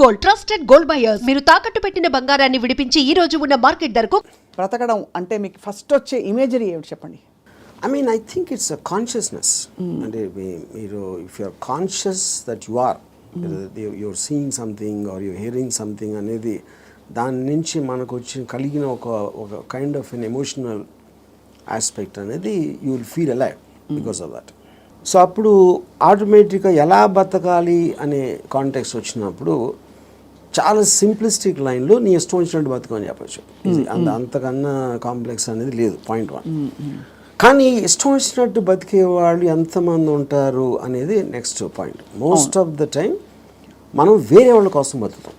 Gold, trusted gold buyers. మీరు తాకట్టు పెట్టిన బంగారాన్ని విడిపించి ఈ రోజు ఉన్న మార్కెట్ ధరకు బ్రతకడం అంటే మీకు ఫస్ట్ వచ్చే ఇమేజరీ ఏమిటి చెప్పండి? I mean, I think it's a consciousness. And if you're conscious that you are, you're seeing something or you're hearing something, అనేది దాని నుంచి మనకు వచ్చి కలిగిన ఒక kind of an emotional aspect అనేది you will feel alive because of that. So అప్పుడు ఆటోమేటిక్గా ఎలా బతకాలి అనే కాంటెక్స్ట్ వచ్చినప్పుడు చాలా సింప్లిస్టిక్ లైన్లో నీ ఇష్టం వచ్చినట్టు బతకమని చెప్పచ్చు. అంతకన్నా కాంప్లెక్స్ అనేది లేదు, పాయింట్ 1. కానీ ఇష్టం వచ్చినట్టు బతికే వాళ్ళు ఎంతమంది ఉంటారు అనేది next point. Most of the time మనం వేరే వాళ్ళ కోసం బతుకుతాం,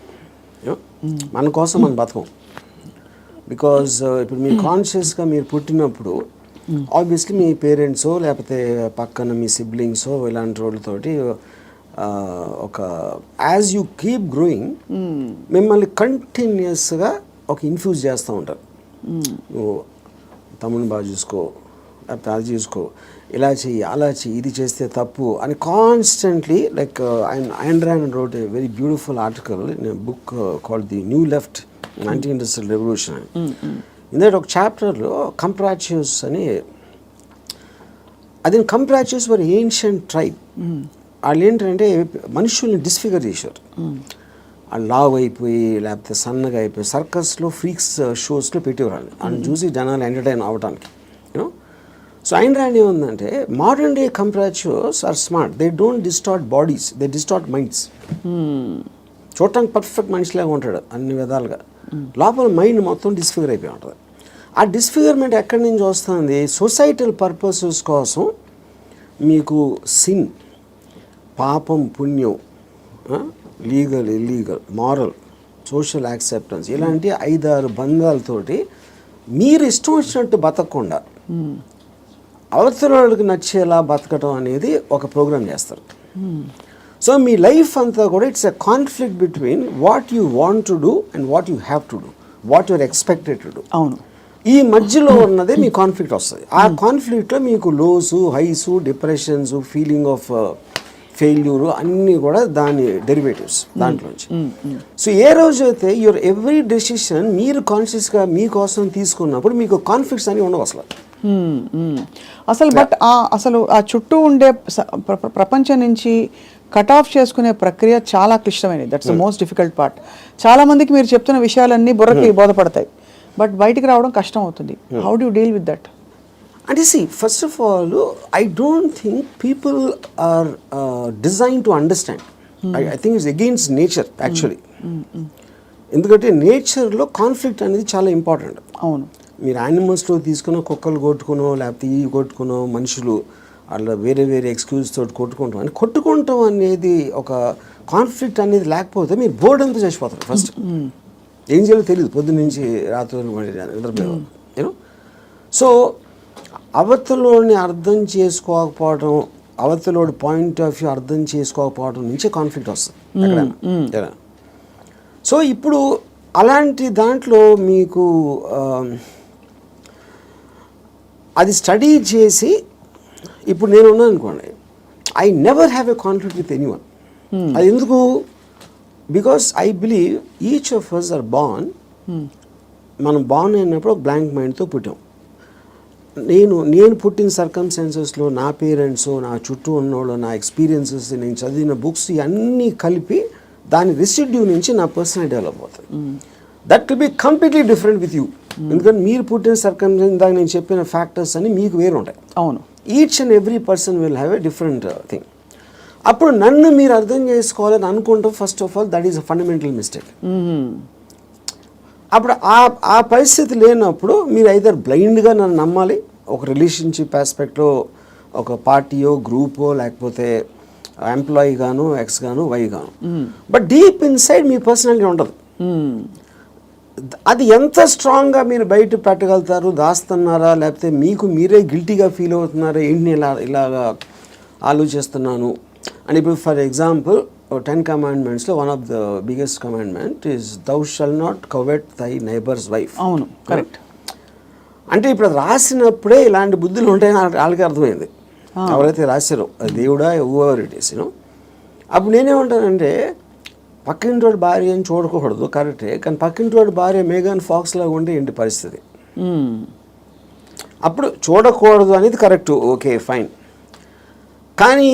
మన కోసం మనం బతకం. బికాజ్ ఇప్పుడు మీరు కాన్షియస్గా మీరు పుట్టినప్పుడు ఆబ్వియస్లీ మీ పేరెంట్సో లేకపోతే పక్కన మీ సిబ్లింగ్సో ఇలాంటి వాళ్ళతోటి ఒక యాజ్ యూ కీప్ గ్రోయింగ్ మిమ్మల్ని కంటిన్యూస్గా ఒక ఇన్ఫ్యూజ్ చేస్తూ ఉంటారు. నువ్వు తమ్ముని బాగా చూసుకో, లేకపోతే అది చూసుకో, ఇలా చెయ్యి, అలా చెయ్యి, ఇది చేస్తే తప్పు అని constantly. Like Ayn Rand wrote a very beautiful article in a book called The New Left, Anti-Industrial Revolution. ఇందులో ఒక చాప్టర్లో కంప్రాచ్యూస్ అని, అది కంప్రాచ్యూస్ వర్ ఏన్షియంట్ ట్రైబ్. వాళ్ళు ఏంటంటే మనుషుల్ని డిస్ఫిగర్ చేశారు. వాళ్ళు లావ్ అయిపోయి లేకపోతే సన్నగా అయిపోయి సర్కస్లో ఫ్రీక్స్ షోస్లో పెట్టేవాళ్ళు. వాళ్ళని చూసి జనాలు ఎంటర్టైన్ అవ్వడానికి. యూనో, సో Ayn Rand ఏముందంటే modern day comprachicos are smart, they don't distort bodies, they distort minds. చూడటానికి పర్ఫెక్ట్ మనిషిలాగా ఉంటాడు అన్ని విధాలుగా, లోపల మైండ్ మొత్తం డిస్ఫిగర్ అయిపోయి ఉంటుంది. ఆ డిస్ఫిగర్మెంట్ ఎక్కడి నుంచి వస్తుంది? సొసైటల్ పర్పసెస్ కోసం మీకు సిన్, పాపం, పుణ్యం, legal, illegal, moral, social acceptance, ఇలాంటి 5-6 బంధాలతోటి మీరు ఇష్టం వచ్చినట్టు బతకకుండా అవతల వాళ్ళకి నచ్చేలా బతకటం అనేది ఒక ప్రోగ్రామ్ చేస్తారు. సో మీ లైఫ్ అంతా కూడా it's a conflict between what you want to do and what you have to do, what you're expected to do. అవును, ఈ మధ్యలో ఉన్నదే మీ కాన్ఫ్లిక్ట్ వస్తుంది. ఆ కాన్ఫ్లిక్ట్లో మీకు lows, highs, depressions, feeling of failure అన్నీ కూడా దాని డెరివేటివ్స్ దాంట్లోంచి. సో ఏ రోజైతే యువర్ ఎవ్రీ డెసిషన్ మీరు కాన్షియస్గా మీకోసం తీసుకున్నప్పుడు మీకు కాన్ఫ్లిక్ట్స్ అని ఉండవు అసలు. అసలు బట్ అసలు ఆ చుట్టూ ఉండే ప్రపంచం నుంచి కట్ ఆఫ్ చేసుకునే ప్రక్రియ చాలా క్లిష్టమైనది. That's the most difficult part. చాలా మందికి మీరు చెప్తున్న విషయాలన్నీ బుర్రకి బోధపడతాయి, బట్ బయటికి రావడం కష్టం అవుతుంది. How do you deal with that? అంటే see, first of all, I don't think people are designed to understand. I think it's against nature actually. ఎందుకంటే నేచర్లో కాన్ఫ్లిక్ట్ అనేది చాలా ఇంపార్టెంట్. అవును, మీరు యానిమల్స్లో తీసుకున్న కుక్కలు కొట్టుకునో లేకపోతే ఈ కొట్టుకునో మనుషులు అలా వేరే వేరే ఎక్స్క్యూజ్ తోటి కొట్టుకుంటాం అని కొట్టుకుంటాం అనేది ఒక కాన్ఫ్లిక్ట్ అనేది లేకపోతే మీరు బోర్డు అంతా చచ్చిపోతారు. ఫస్ట్ ఏం చేయాలో తెలియదు, పొద్దున్న నుంచి రాత్రి నిద్రపోయేవారు. యూనో, సో అవతలోని అర్థం చేసుకోకపోవడం, అవతలోడి పాయింట్ ఆఫ్ వ్యూ అర్థం చేసుకోకపోవడం నుంచే కాన్ఫ్లిక్ట్ వస్తుంది ఎక్కడైనా. సో ఇప్పుడు అలాంటి దాంట్లో మీకు అది స్టడీ చేసి ఇప్పుడు నేను ఉన్నాను అనుకోండి, I never have a conflict with anyone. అది ఎందుకు? Because I believe each of us are born. మనం బార్న్ అయినప్పుడు ఒక బ్లాంక్ మైండ్తో పుట్టాం. నేను పుట్టిన సర్కమ్స్టాన్సెస్లో నా పేరెంట్స్, నా చుట్టూ ఉన్నోళ్ళు, నా ఎక్స్పీరియన్సెస్, నేను చదివిన బుక్స్ ఇవన్నీ కలిపి దాని రెసిడ్యూ నుంచి నా పర్సనాలిటీ డెవలప్ అవుతుంది. That will be completely different with you. ఎందుకంటే మీరు పుట్టిన సర్కమ్స్టాన్స్, దాకా నేను చెప్పిన ఫ్యాక్టర్స్ అన్ని మీకు వేరు ఉంటాయి. అవును, each and every person will have a different thing. అప్పుడు నన్ను మీరు అర్థం చేసుకోవాలని అనుకుంటాం. First of all that is a fundamental mistake. అప్పుడు ఆ పరిస్థితి లేనప్పుడు మీరు ఐదర్ బ్లైండ్గా నన్ను నమ్మాలి, ఒక రిలేషన్షిప్ ఆస్పెక్ట్లో ఒక పార్టీయో గ్రూపో లేకపోతే ఎంప్లాయీ గాను, ఎక్స్ గాను, వై గాను. But deep inside me personality ఉండదు. అది ఎంత స్ట్రాంగ్గా మీరు బయట పెట్టగలుగుతారు, దాస్తున్నారా లేకపోతే మీకు మీరే గిల్టీగా ఫీల్ అవుతున్నారా, ఏంటి ఇలాగా ఆలోచిస్తున్నాను అని. ఇప్పుడు ఫర్ ఎగ్జాంపుల్ 10 commandmentsలో one of the biggest commandment is thou shall not covet thy neighbour's wife. అవును, కరెక్ట్. అంటే ఇప్పుడు రాసినప్పుడే ఇలాంటి బుద్ధులు ఉంటాయని వాళ్ళకి అర్థమైంది, ఎవరైతే రాశారో దేవుడా ఎవర్ ఇట్ ఈస్. అప్పుడు నేనేమంటానంటే పక్కింటోడి భార్య అని చూడకూడదు కరెక్టే, కానీ పక్కింటోడి భార్య మేఘన్ ఫాక్స్ లాగా ఉంటే ఏంటి పరిస్థితి? అప్పుడు చూడకూడదు అనేది కరెక్ట్, ఓకే ఫైన్. కానీ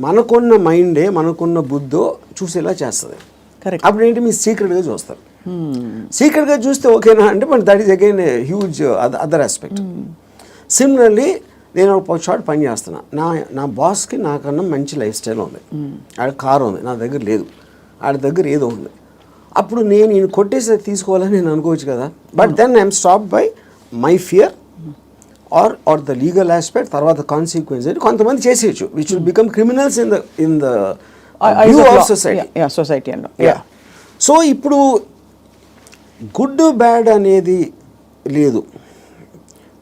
మనకున్న మైండే మనకున్న బుద్ధో చూసేలా చేస్తుంది. కరెక్ట్. అప్పుడు ఏంటి మీరు సీక్రెట్గా చూస్తారు. సీక్రెట్గా చూస్తే ఓకేనా అంటే but that is again huge other aspect. Similarly నేను ఒక చోట పని చేస్తున్నా, నా బాస్కి నాకన్నా మంచి లైఫ్ స్టైల్ ఉంది, ఆడ కారు ఉంది, నా దగ్గర లేదు, ఆడ దగ్గర ఏదో ఉంది. అప్పుడు నేను ఈయన కొట్టేసి తీసుకోవాలని నేను అనుకోవచ్చు కదా, but then I'm stop by my fear or the legal aspect, తర్వాత కాన్సిక్వెన్స్ అని కొంతమంది చేసేయచ్చు which will become criminals in the view of society. So ఇప్పుడు గుడ్ బ్యాడ్ అనేది లేదు,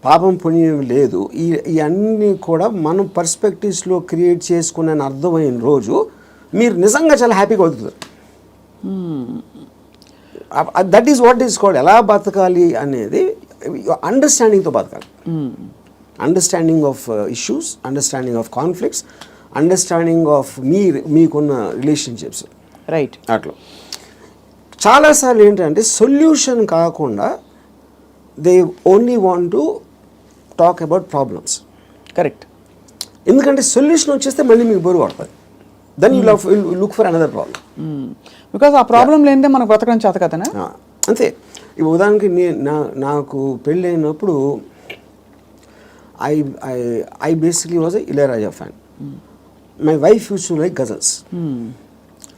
పాపం పుణ్యం లేదు, ఇవన్నీ కూడా మనం పర్స్పెక్టివ్స్లో క్రియేట్ చేసుకునే అర్థమైన రోజు మీరు నిజంగా చాలా హ్యాపీగా బతుకుతారు. That is what is called ఎలా బతకాలి అనేది అండర్స్టాండింగ్తో బతకాలి. Understanding of issues, understanding of conflicts, understanding of మీకున్న రిలేషన్షిప్స్. రైట్. అట్లా చాలాసార్లు ఏంటంటే సొల్యూషన్ కాకుండా they only want to talk about problems. Correct. ఎందుకంటే సొల్యూషన్ వచ్చేస్తే మళ్ళీ మీకు బరువు పడుతుంది, then you look for another problem. Because ఆ ప్రాబ్లం లేనిదే మనకు బ్రతకడం చేత కదనా. అంతే. ఇప్పుడు ఉదాహరణకి నాకు పెళ్ళి అయినప్పుడు I basically was Ilaiyaraaja fan. My wife use to like ghazals.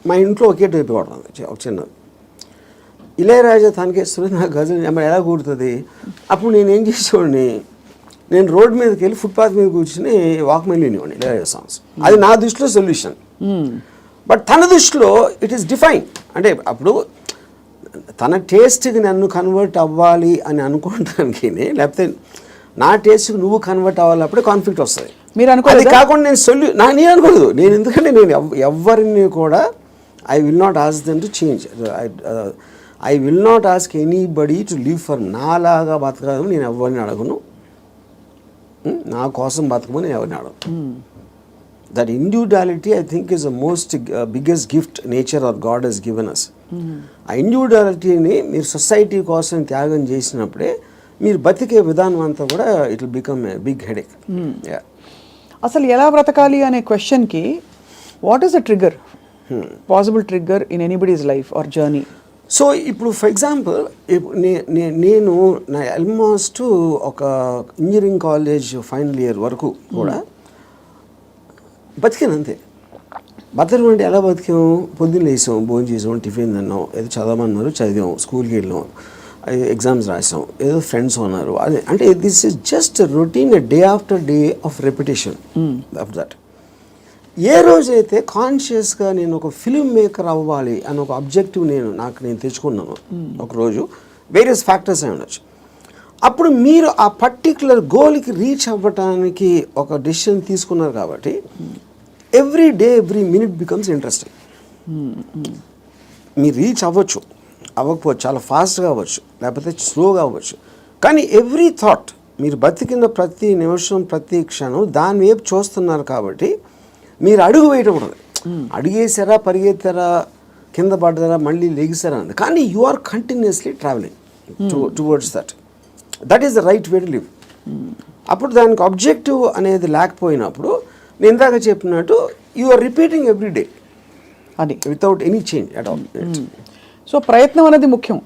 మా ఇంట్లో ఒకే టైప్ పడుతుంది ఒక చిన్నది. ఇళయరాజా తనకేస్తుంది, నాకు గజల్ ఎలా కూడుతుంది. అప్పుడు నేను ఏం చేసేవాడిని, నేను రోడ్ మీదకి వెళ్ళి ఫుట్పాత్ మీద కూర్చుని వాక్మెన్ వినేవాడిని ఇళయరాజా సాంగ్స్. అది నా దృష్టిలో సొల్యూషన్. బట్ తన దృష్టిలో ఇట్ ఈస్ డిఫైన్. అంటే అప్పుడు తన టేస్ట్కి నన్ను కన్వర్ట్ అవ్వాలి అని అనుకోవడానికి, లేకపోతే నా టేస్ట్కి నువ్వు కన్వర్ట్ అవ్వాలి, అప్పుడే కాన్ఫ్లిక్ట్ వస్తుంది. మీరు అనుకోలేదు. అది కాకుండా నేను అనుకోలేదు. నేను ఎందుకంటే నేను ఎవరిని కూడా I will not ask them to change. I will not ask anybody to live for నాలాగా బతకడం. నేను ఎవరిని అడగను, నా కోసం బతకమని నేను ఎవరిని అడగను. That individuality I think is the most biggest gift nature or God has given us. ఆ ఇండివిజువాలిటీని మీరు సొసైటీ కోసం త్యాగం చేసినప్పుడే మీరు బతికే విధానం అంతా కూడా it will become a big headache. అసలు ఎలా బ్రతకాలి అనే క్వశ్చన్కి what is the trigger, possible trigger in anybody's life or journey? So ఇప్పుడు ఫర్ ఎగ్జాంపుల్ నేను నా ఆల్మోస్ట్ ఒక ఇంజనీరింగ్ కాలేజ్ ఫైనల్ ఇయర్ వరకు కూడా బతికాను అంతే. బతకడం అంటే ఎలా బతికాము, పొద్దున్న లేసాం, భోజనం చేసాం, టిఫిన్ తిన్నాం, ఏదో చదవమన్నారు చదివాం, స్కూల్కి వెళ్ళాం, ఎగ్జామ్స్ రాసాం, ఏదో ఫ్రెండ్స్ ఉన్నారు. అదే అంటే this is just routine, day after day of repetition of that. ఏ రోజైతే కాన్షియస్గా నేను ఒక ఫిల్మ్ మేకర్ అవ్వాలి అని ఒక ఆబ్జెక్టివ్ నేను తెచ్చుకున్నాను ఒకరోజు, వేరియస్ ఫ్యాక్టర్స్ అయి ఉండొచ్చు, అప్పుడు మీరు ఆ పర్టిక్యులర్ గోల్కి రీచ్ అవ్వటానికి ఒక డెసిషన్ తీసుకున్నారు. కాబట్టి every day every minute becomes interesting. మీరు రీచ్ అవ్వచ్చు, అవ్వకపోవచ్చు, చాలా ఫాస్ట్గా అవ్వచ్చు, లేకపోతే స్లోగా అవ్వచ్చు, కానీ ఎవ్రీ థాట్, మీరు బతికిన ప్రతి నిమిషం ప్రతి క్షణం దాని వైపు చూస్తున్నారు. కాబట్టి మీరు అడుగు వేయటం ఉండదు. అడిగేసారా, పరిగెత్తారా, కింద పడ్డారా, మళ్ళీ లెగిసారా అన్నది, కానీ you are continuously travelling towards that is the right way to live. అప్పుడు దానికి ఆబ్జెక్టివ్ అనేది లేకపోయినప్పుడు నేను ఇందాక చెప్పినట్టు you are repeating every day అది without any change at all. So ప్రయత్నం అనేది ముఖ్యం,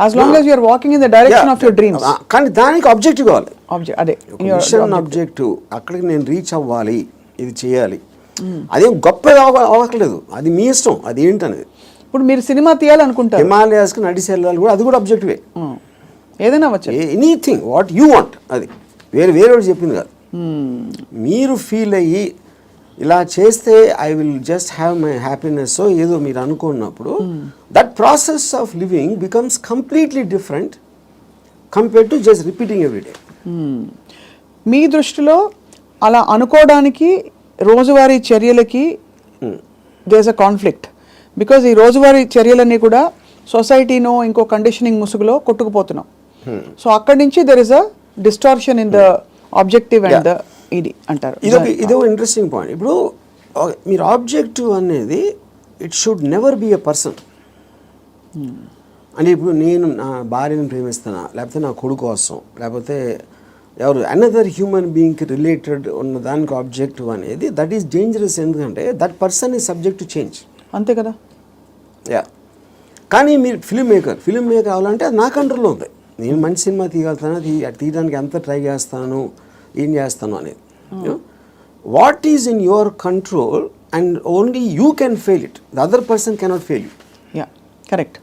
as long as you are walking in the direction of your dreams. కానీ దానికి ఆబ్జెక్టివ్ కావాలి. అదే మిషన్ ఆబ్జెక్టివ్, అక్కడికి నేను రీచ్ అవ్వాలి, ఇది చేయాలి. అదేం గొప్ప అవ్వట్లేదు, అది మీ ఇష్టం, అది ఏంటనేది. ఇప్పుడు మీరు సినిమా తీయాలనుకుంటారు, హిమాలయాస్కి నడిచి వెళ్ళాలి కూడా, అది కూడా ఆబ్జెక్టివే. ఏదైనా వచ్చు, ఎనీథింగ్ వాట్ యూ వాంట్, అది వేరే చెప్పింది కాదు. మీరు ఫీల్ అయ్యి ఇలా చేస్తే I will just have my happiness ఏదో మీరు అనుకున్నప్పుడు that process of living becomes completely different compared to just repeating every day. మీ దృష్టిలో అలా అనుకోవడానికి రోజువారీ చర్యలకి there is a conflict, because ఈ రోజువారీ చర్యలన్నీ కూడా సొసైటీనో ఇంకో కండిషనింగ్ ముసుగులో కొట్టుకుపోతున్నాం. సో అక్కడి నుంచి there is a distortion in the objective and the ఇది అంటారు. ఇదో ఇంట్రెస్టింగ్ పాయింట్. ఇప్పుడు మీరు ఆబ్జెక్టివ్ అనేది it should never be a person. అంటే ఇప్పుడు నేను నా భార్యను ప్రేమిస్తున్నా, లేకపోతే నా కొడుకు కోసం, లేకపోతే ఎవరు అనదర్ హ్యూమన్ బీయింగ్కి రిలేటెడ్ ఉన్న దానికి ఆబ్జెక్టివ్ అనేది దట్ ఈస్ డేంజరస్. ఎందుకంటే that person is subject to change. అంతే కదా. యా, కానీ మీరు ఫిల్మ్ మేకర్ అవ్వాలంటే అది నా కంట్రోల్లో ఉంది. నేను మంచి సినిమా తీయగలుగుతాను, తీయడానికి ఎంత ట్రై చేస్తాను, ఏం చేస్తాను అనేది. What is in your control and only you can fail it, the other person cannot fail you. Yeah, correct.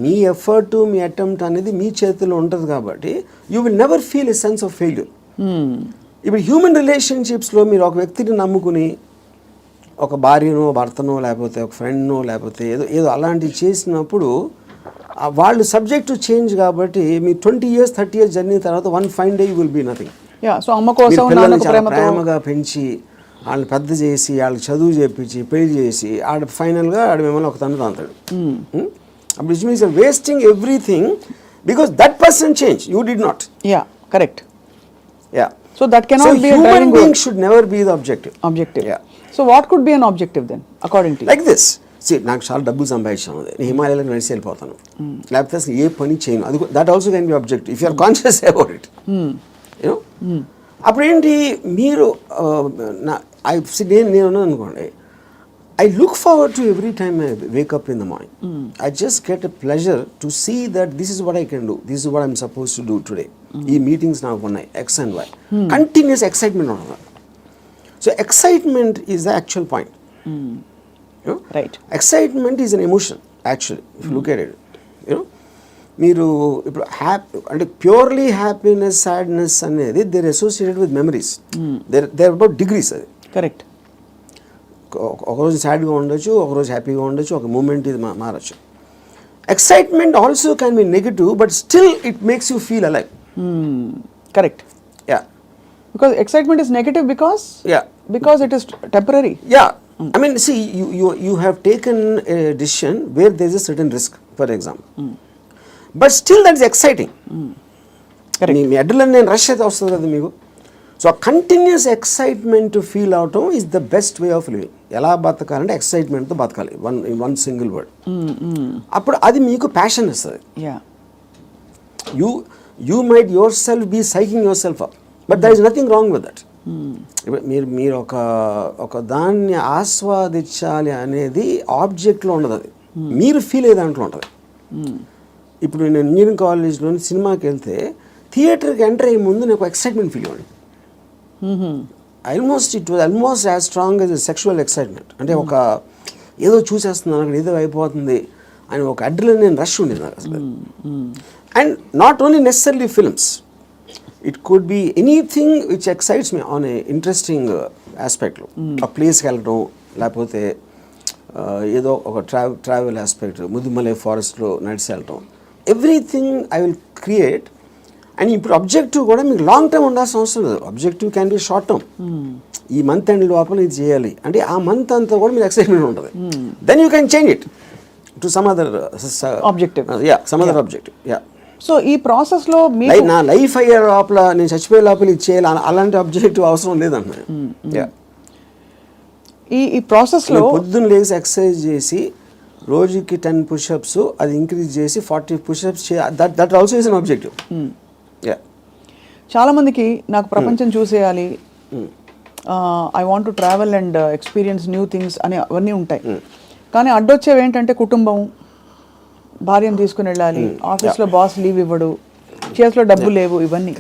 Me effort, me attempt అనేది మీ చేతిలో ఉంటుంది కాబట్టి you will never feel a sense of failure. ఇప్పుడు human రిలేషన్షిప్స్లో మీరు ఒక వ్యక్తిని నమ్ముకుని ఒక భార్యనో భర్తనో లేకపోతే ఒక ఫ్రెండ్నో లేకపోతే ఏదో అలాంటివి చేసినప్పుడు వాళ్ళు సబ్జెక్ట్ టు చేంజ్. కాబట్టి మీ 20 years 30 years జర్నీ తర్వాత one fine day you will be nothing. So అమ్మ కోసం పిల్లల్ని చాలా ప్రేమగా పెంచి వాళ్ళని పెద్ద చేసి వాళ్ళకి చదువు చేపించి పెళ్లి చేసి ఫైనల్గా మిమ్మల్ని ఒక తను తాంతాడు. అప్పుడు it means wasting everything because that person change, you did not. Yeah, correct. Yeah, so that cannot be a human being should never be the objective. Yeah. So what could be an objective then according to like this. నాకు చాలా డబ్బులు సంపాదించాను, నేను హిమాలయాలకు నడిచి వెళ్ళిపోతాను, లేకపోతే అసలు ఏ పని చేయను, అది that also can be objective if you are conscious about it. You know, అప్పుడు ఏంటి మీరు నేను అనుకోండి, I look forward to every time I wake up in the morning. I just get a pleasure to see that this is what I can do. This is what I'm supposed to do today. ఈ meetings now ఉన్నాయి X and Y. Continuous excitement on that. So excitement is the actual point. You know? Right. Excitement is an emotion actually. If you look at it, you know, మీరు ఇప్పుడు అంటే purely happiness sadness అనేది there associated with memories. There about degrees. అది correct. ఒకరోజు సాడ్గా ఉండొచ్చు, ఒకరోజు హ్యాపీగా ఉండొచ్చు, ఒక మూమెంట్ ఇది మారచ్చు. Excitement also can be negative but still it makes you feel alive. Correct. Yeah, because excitement is negative because it is temporary. Yeah, I mean, see, you have taken a decision where there is a certain risk, for example. But still that is exciting. Correct. Me adrenaline నేను rush అయితే వస్తుంది కదా మీకు. So continuous excitement feel అవటం is the best way of living. ఎలా బతకాలంటే ఎక్సైట్మెంట్తో బతకాలి, one single word. అప్పుడు అది మీకు ప్యాషన్ ఇస్తుంది. You might yourself be psyching yourself up, but there is nothing wrong with that. మీరు ఒక దాన్ని ఆస్వాదించాలి అనేది ఆబ్జెక్ట్లో ఉండదు, అది మీరు ఫీల్ అయ్యే దాంట్లో ఉంటుంది. ఇప్పుడు నేను ఇంజనీరింగ్ కాలేజ్లోని సినిమాకి వెళ్తే థియేటర్కి ఎంటర్ అయ్యే ముందు నాకు ఎక్సైట్మెంట్ ఫీల్ అవ్వండి. It was almost as strong as sexual excitement. అంటే ఒక ఏదో చూసేస్తున్నాను అక్కడ ఏదో అయిపోతుంది అని ఒక అడ్రినలిన్ రష్ ఉండేది నాకు అసలు. And not only necessarily films, it could be anything which excites me on a interesting ఆస్పెక్ట్లో. ఆ ప్లేస్కి వెళ్ళడం, లేకపోతే ఏదో ఒక ట్రావెల్ ఆస్పెక్ట్, ముదుమలై ఫారెస్ట్లో నడిచి వెళ్ళటం, everything I will create. And ఇప్పుడు అబ్జెక్టివ్ కూడా మీకు లాంగ్ టర్మ్ ఉండాల్సిన అవసరం లేదు. Objective can be short term. ఈ మంత్ ఎండ్ లోపల ఇది చేయాలి అంటే ఆ మంత్ అంతా కూడా మీకు ఎక్సైట్మెంట్ ఉంటుంది. Then you can change it to some other objective. Some other objective. So ఈ ప్రాసెస్లో నా లైఫ్ అయ్యే లోపల, నేను చచ్చిపోయే లోపల ఇది చేయాలి అలాంటి అబ్జెక్టివ్ అవసరం లేదన్న. ఈ ప్రాసెస్లో పొద్దున్న లేసి ఎక్సర్సైజ్ చేసి రోజుకి 10 push-ups అది ఇంక్రీజ్ చేసి 40 push-ups that also is an objective. చాలా మందికి నాకు ప్రపంచం చూసేయాలి, I want to travel and experience new things అని అవన్నీ ఉంటాయి. కానీ అడ్డొచ్చేవి ఏంటంటే కుటుంబం, భార్యను తీసుకుని వెళ్ళాలి, ఆఫీస్లో బాస్ లీవ్ ఇవ్వడు, చేతిలో డబ్బు లేవు, ఇవన్నీ.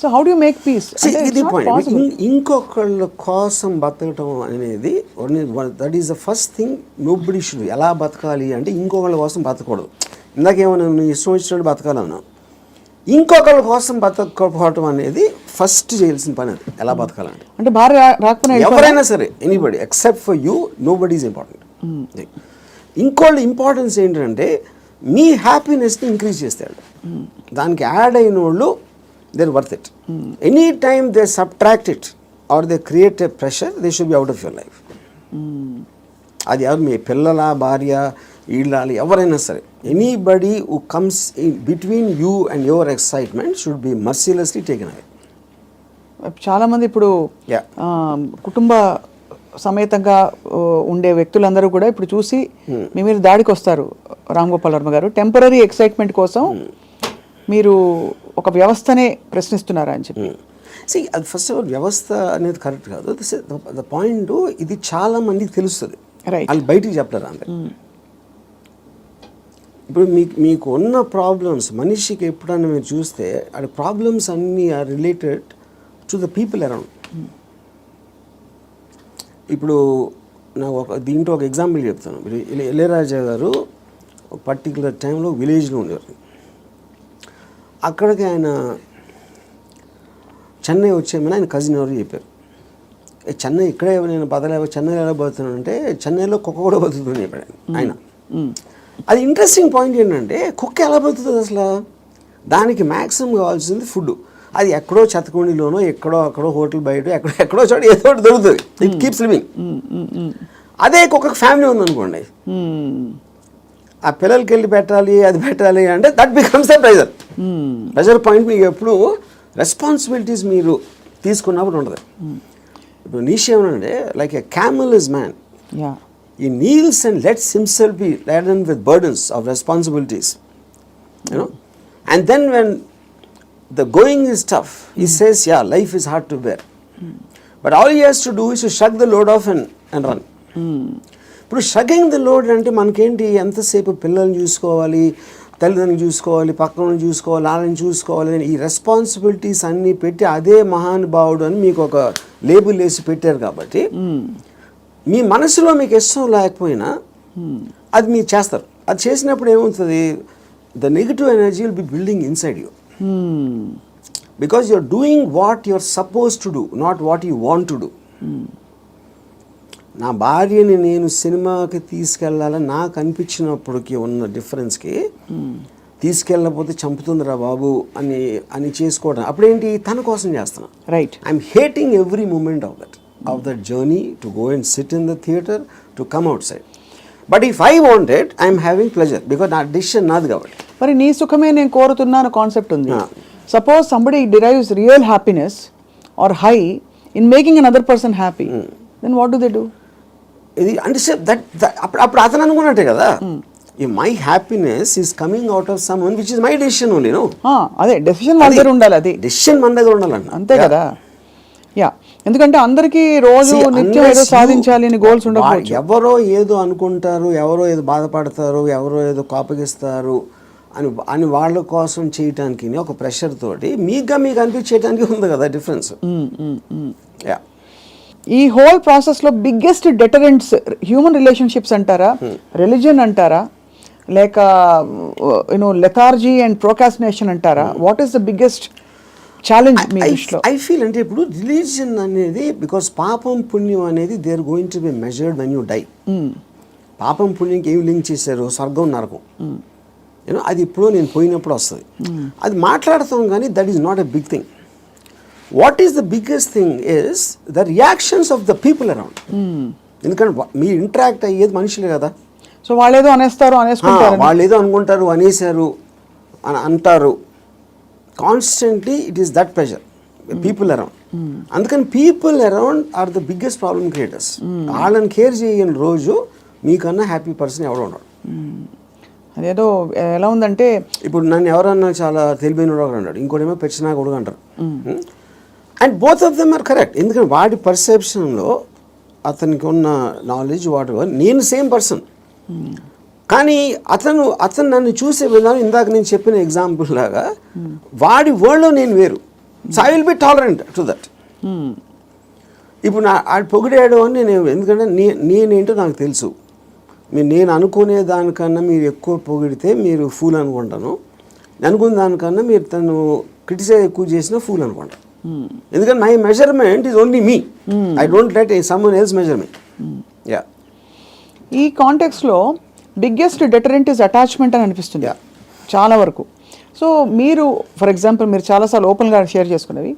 So how do you make peace? ఇది పాయింట్. ఇంకొకళ్ళ కోసం బతకటం అనేది that is the first thing nobody should. ఎలా బతకాలి అంటే ఇంకొకళ్ళ కోసం బతకూడదు. ఇందాకేమన్నా నువ్వు ఇష్టం వచ్చినట్టు బతకాలన్నా, ఇంకొకళ్ళ కోసం బతకపోవటం అనేది ఫస్ట్ చేయాల్సిన పని. అది ఎలా బతకాలంటే, అంటే భార్య రాకపోయినా ఎవరైనా సరే, anybody except for you, nobody is important. ఇంకోళ్ళ ఇంపార్టెన్స్ ఏంటంటే మీ హ్యాపీనెస్ని ఇంక్రీజ్ చేస్తాడు. దానికి యాడ్ అయిన వాళ్ళు they're worth it. Anytime they subtract it or they create a pressure, they should be out of your life. అది ఎవరు, మీ పిల్లల, భార్య, ఇళ్ళాలి, ఎవరైనా సరే, anybody who comes in between you and your excitement should be mercilessly taken away. చాలామంది ఇప్పుడు కుటుంబ సమేతంగా ఉండే వ్యక్తులందరూ కూడా ఇప్పుడు చూసి మీ మీద దాడికి వస్తారు. రామ్ గోపాల్ వర్మ గారు టెంపరీ ఎక్సైట్మెంట్ కోసం మీరు ఒక వ్యవస్థనే ప్రశ్నిస్తున్నారా అని చెప్పి. అది ఫస్ట్ ఆఫ్ ఆల్ వ్యవస్థ అనేది కరెక్ట్ కాదు. ద పాయింట్ ఇది చాలా మందికి తెలుస్తుంది, వాళ్ళు బయటికి చెప్తారు అంతే. ఇప్పుడు మీకు ఉన్న ప్రాబ్లమ్స్ మనిషికి ఎప్పుడన్నా మీరు చూస్తే ఆ ప్రాబ్లమ్స్ అన్నీ are related to the people around. ఇప్పుడు నాకు దీంట్లో ఒక ఎగ్జాంపుల్ చెప్తాను. ఇళయరాజా గారు ఒక పర్టికులర్ టైంలో విలేజ్లో ఉండేవారు. అక్కడికి ఆయన చెన్నై వచ్చేమని ఆయన కజిన్ ఎవరు చెప్పారు, చెన్నై ఇక్కడే నేను బతలేవో, చెన్నైలో ఎలా బతుకుతున్నాను అంటే చెన్నైలో కుక్క కూడా బతుకుతుంది చెప్పాడు ఆయన. అది ఇంట్రెస్టింగ్ పాయింట్ ఏంటంటే కుక్క ఎలా బతుకుతుంది అసలు, దానికి మ్యాక్సిమం కావాల్సింది ఫుడ్. అది ఎక్కడో చెత్తకుండిలోనో ఎక్కడో హోటల్ బయట ఎక్కడో చోట ఏదో ఒకటి దొరుకుతుంది. It keeps living. అదే కుక్కకి ఫ్యామిలీ ఉందనుకోండి, ఆ పిల్లలకి వెళ్ళి పెట్టాలి అది పెట్టాలి అంటే that becomes the pressure point. మీకు ఎప్పుడు రెస్పాన్సిబిలిటీస్ మీరు తీసుకున్నప్పుడు ఉండదు. ఇప్పుడు నీష్ ఏమనంటే like a camel is man, he kneels and lets himself be laden with burdens of responsibilities, you know, and then when the going is tough, he says, yeah, life is hard to bear, but all he has to do is to shrug the load off and run. ఇప్పుడు షగింగ్ the load అంటే మనకేంటి, ఎంతసేపు పిల్లల్ని చూసుకోవాలి, తల్లిదండ్రులు చూసుకోవాలి, పక్కన చూసుకోవాలి, వాళ్ళని చూసుకోవాలి, ఈ రెస్పాన్సిబిలిటీస్ అన్నీ పెట్టి అదే మహానుభావుడు అని మీకు ఒక లేబుల్ వేసి పెట్టారు. కాబట్టి మీ మనసులో మీకు ఇష్టం లేకపోయినా అది మీరు చేస్తారు. అది చేసినప్పుడు ఏమవుతుంది, the negative energy will be building inside you, because you're doing what you're suppose to do, not what you want to do. నా భార్యని నేను సినిమాకి తీసుకెళ్ళాలని నాకు అనిపించినప్పటికీ ఉన్న డిఫరెన్స్కి తీసుకెళ్ళకపోతే చంపుతుందిరా బాబు అని చేసుకోవడం అప్పుడేంటి, తన కోసం చేస్తున్నా. Right. I'm hating every moment of that journey to go and sit in the theater, to come outside. But if I want it, I am having pleasure because నా decision నాది కాబట్టి. మరి నీ సుఖమే నేను కోరుతున్నాను కాన్సెప్ట్ ఉంది. Suppose somebody derives real happiness or high in making another person happy, then what do they do? ఇది అంటే అప్పుడు అతను అనుకున్నట్టే కదా, my happiness is coming out of someone which is my decision only. No, అదే డెసిషన్ మన దగ్గర ఉండాలి, అది డెసిషన్ మన దగ్గర ఉండాలండి, అంతే కదా. యా, ఎందుకంటే అందరికీ రోజు నిత్యం ఏదో సాధించాలి అని గోల్స్ ఉండకపోవచ్చు. ఎవరో ఏదో అనుకుంటారు, ఎవరో ఏదో బాధపడతారు, ఎవరో ఏదో కోపగిస్తారు అని వాళ్ళ కోసం చేయటానికి ఒక ప్రెషర్ తోటి మీకు అనిపించేయడానికి ఉంది కదా డిఫరెన్స్. యా, ఈ హోల్ ప్రాసెస్లో బిగ్గెస్ట్ డెటరెంట్స్ హ్యూమన్ రిలేషన్షిప్స్ అంటారా, రిలీజియన్ అంటారా, లేక లెథార్జీ అండ్ ప్రోకాస్టినేషన్ అంటారా? What is the biggest challenge మీ దృష్టిలో? ఐ ఫీల్ అంటే ఇప్పుడు రిలీజియన్ అనేది, బికాస్ పాపం పుణ్యం అనేది they are going to be measured when you die. పాపం పుణ్యంకి ఏమి లింక్ చేశారు, స్వర్గం నరకం, యూనో, అది ఇప్పుడు నేను పోయినప్పుడు వస్తుంది. అది మాట్లాడతాం కానీ that is not a big thing. What is the biggest thing is the reactions of the people around. ఎందుకంటే మీరు ఇంటరాక్ట్ అయ్యేది మనుషులే కదా. సో వాళ్ళేదో అనేసుకుంటారు, వాళ్ళు ఏదో అనుకుంటారు, అనేసారు అని అంటారు. Constantly it is that pressure people around. అందుకని people around are the biggest problem creators. వాళ్ళని కేర్ చేయని రోజు మీకన్నా హ్యాపీ పర్సన్ ఎవడో ఉన్నాడు. అదేదో ఎలా ఉందంటే, ఇప్పుడు నన్ను ఎవరన్నా చాలా తెలివైన వాడు అన్నాడు, ఇంకోటేమో పెచ్చినా కొడుకు అంటారు. And both of them are correct. ఎందుకంటే వాడి పర్సెప్షన్లో అతనికి ఉన్న నాలెడ్జ్ వాటి, నేను సేమ్ పర్సన్, కానీ అతను నన్ను చూసే విధానం ఇందాక నేను చెప్పిన ఎగ్జాంపుల్ లాగా వాడి వరల్డ్లో నేను వేరు. So I will B tolerant to that. ఇప్పుడు ఆడు పొగిడాడు అని నేను, ఎందుకంటే నేనేంటో నాకు తెలుసు. నేను అనుకునే దానికన్నా మీరు ఎక్కువ పొగిడితే మీరు ఫూల్ అనుకుంటాను, అనుకున్న దానికన్నా మీరు తను క్రిటిసైజ్ ఎక్కువ చేసినా ఫూల్ అనుకుంటాను. ఎందుకంటే my measurement is only me, I don't let someone else measure me. Yeah, ఈ కాంటెక్స్లో బిగ్గెస్ట్ డెటరెంట్ ఇస్ అటాచ్మెంట్ అని అనిపిస్తుంది చాలా వరకు. సో మీరు ఫర్ ఎగ్జాంపుల్ మీరు చాలాసార్లు ఓపెన్గా షేర్ చేసుకునేవి,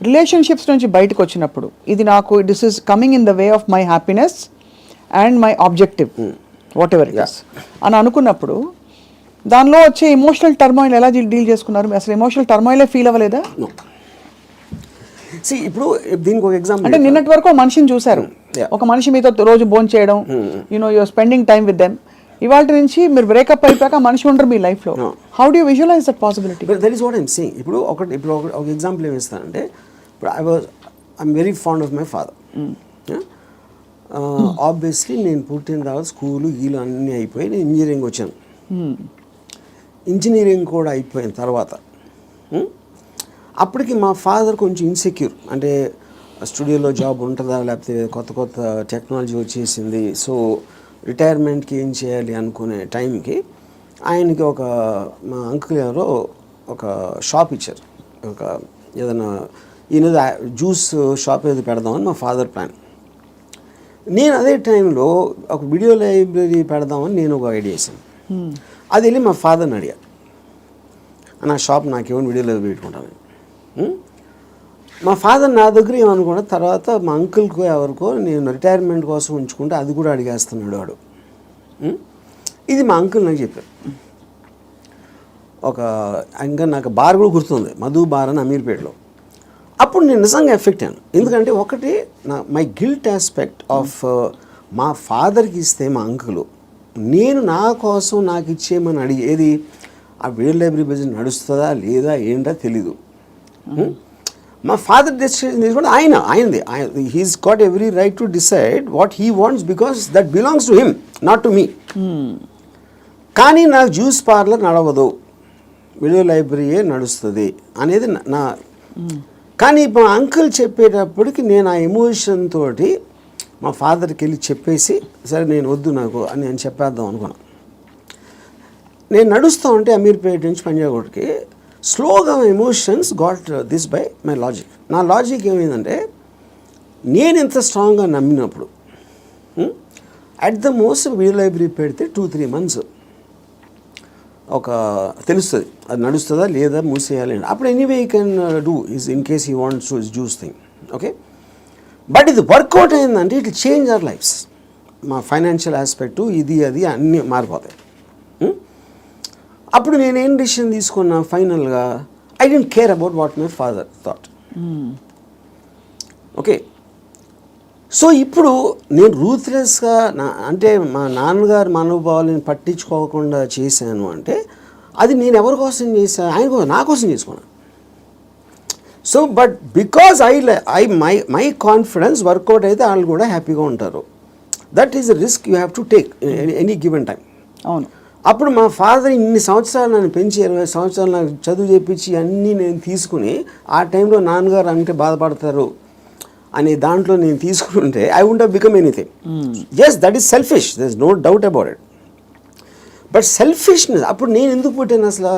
రిలేషన్షిప్స్ నుంచి బయటకు వచ్చినప్పుడు ఇది నాకు this is coming in the way of my happiness and my objective what ever it is అని అనుకున్నప్పుడు దానిలో వచ్చే ఎమోషనల్ టర్మాయిల్ ఎలా డీల్ చేసుకున్నారు? అసలు ఎమోషనల్ టర్మాయిలే ఫీల్ అవ్వలేదా? సి ఇప్పుడు దీనికి ఒక ఎగ్జాంపుల్ అంటే నిన్నటి వరకు మనిషిని చూశారు, Yeah. ఒక మనిషి మీతో రోజు భోజనం చేయడం, you're spending time with them. ఇవాళ నుంచి మీరు బ్రేకప్ అయిపోయాక మనిషి ఉండరు మీ లైఫ్ లో. How do you visualize that possibility? But that is what I'm saying. ఇప్పుడు ఒక ఎగ్జాంపుల్ ఏమి ఇస్తానంటే, ఇప్పుడు I'm very fond of my father. Obviously నేను పుట్టిన తర్వాత స్కూలు గీలు అన్నీ అయిపోయి నేను ఇంజనీరింగ్ వచ్చాను. ఇంజనీరింగ్ కూడా అయిపోయిన తర్వాత అప్పటికి మా ఫాదర్ కొంచెం ఇన్సెక్యూర్, అంటే స్టూడియోలో జాబ్ ఉంటుందా, లేకపోతే కొత్త కొత్త టెక్నాలజీ వచ్చేసింది, సో రిటైర్మెంట్కి ఏం చేయాలి అనుకునే టైంకి ఆయనకి మా అంకుల్ ఎవరో ఒక షాప్ ఇచ్చారు. ఒక ఏదైనా ఈయన జ్యూస్ షాప్ ఏదో పెడదామని మా ఫాదర్ ప్లాన్. నేను అదే టైంలో ఒక వీడియో లైబ్రరీ పెడదామని నేను ఒక ఐడియా వేసాను. అది వెళ్ళి మా ఫాదర్ని అడిగా, నా షాప్ నాకేమో వీడియో లైబ్రరీ పెట్టుకుంటాను. మా ఫాదర్ నా దగ్గర ఏమనుకున్నా, తర్వాత మా అంకుల్కో ఎవరికో నేను రిటైర్మెంట్ కోసం ఉంచుకుంటే అది కూడా అడిగేస్తున్నాడు వాడు. ఇది మా అంకుల్ నాకు చెప్పారు. ఇంకా నాకు బార్ కూడా గుర్తుంది, మధు బార్ అని అమీర్పేటలో. అప్పుడు నేను నిజంగా ఎఫెక్ట్ అయ్యాను. ఎందుకంటే ఒకటి మై గిల్ట్ ఆస్పెక్ట్ ఆఫ్ మా ఫాదర్కి ఇస్తే మా అంకులు, నేను నా కోసం నాకు ఇచ్చేయమని అడిగేది ఆ వీడియో లైబ్రరీ బిజినెస్ నడుస్తుందా లేదా ఏంటో తెలీదు. మా ఫాదర్ డెసిషన్ తీసుకుంటే ఆయనది. He's got every right to decide what he wants because that belongs to him, not to me. కానీ నాకు జ్యూస్ పార్లర్ నడవదు, వీడియో లైబ్రరీయే నడుస్తుంది అనేది నా. కానీ ఇప్పుడు అంకుల్ చెప్పేటప్పటికి నేను ఆ ఎమోషన్ తోటి మా ఫాదర్కి వెళ్ళి చెప్పేసి, సరే నేను వద్దు నాకు అని నేను చెప్పేద్దాం అనుకున్నాను. నేను నడుస్తూ ఉంటే అమీర్పేట నుంచి పంజాగుట్కి స్లోగా emotions got this by my logic. నా లాజిక్ ఏమైందంటే, నేను ఎంత స్ట్రాంగ్గా నమ్మినప్పుడు at the most video library పెడితే 2-3 months తెలుస్తుంది అది నడుస్తుందా లేదా మూసేయాలి. అప్పుడు anyway you can do is in case you wants to juice thing. Okay, but ఇది వర్కౌట్ అయిందంటే it will change our lifes. మా ఫైనాన్షియల్ ఆస్పెక్టు ఇది అది అన్నీ మారిపోతాయి. అప్పుడు నేనేం డిసిషన్ తీసుకున్నా ఫైనల్గా, I don't care about what my father thought. Okay, so ఇప్పుడు నేను రూత్లెస్గా అంటే మా నాన్నగారు మనోభావాలను పట్టించుకోకుండా చేశాను అంటే అది నేను ఎవరి కోసం చేశాను? ఆయన కోసం, నా కోసం చేసుకున్నాను. So but because my confidence work out అయితే వాళ్ళు కూడా హ్యాపీగా ఉంటారు. That is the risk you have to take any given time. అవును. అప్పుడు మా ఫాదర్ ఇన్ని సంవత్సరాలు నన్ను పెంచి 20 సంవత్సరాలు నాకు చదువు చెప్పించి అన్నీ నేను తీసుకుని, ఆ టైంలో నాన్నగారు అంటే బాధపడతారు అనే దాంట్లో నేను తీసుకుంటే I would have become anything. Yes, that is selfish, there is no doubt about it. But selfishness, అప్పుడు నేను ఎందుకు పుట్టాను అసలు?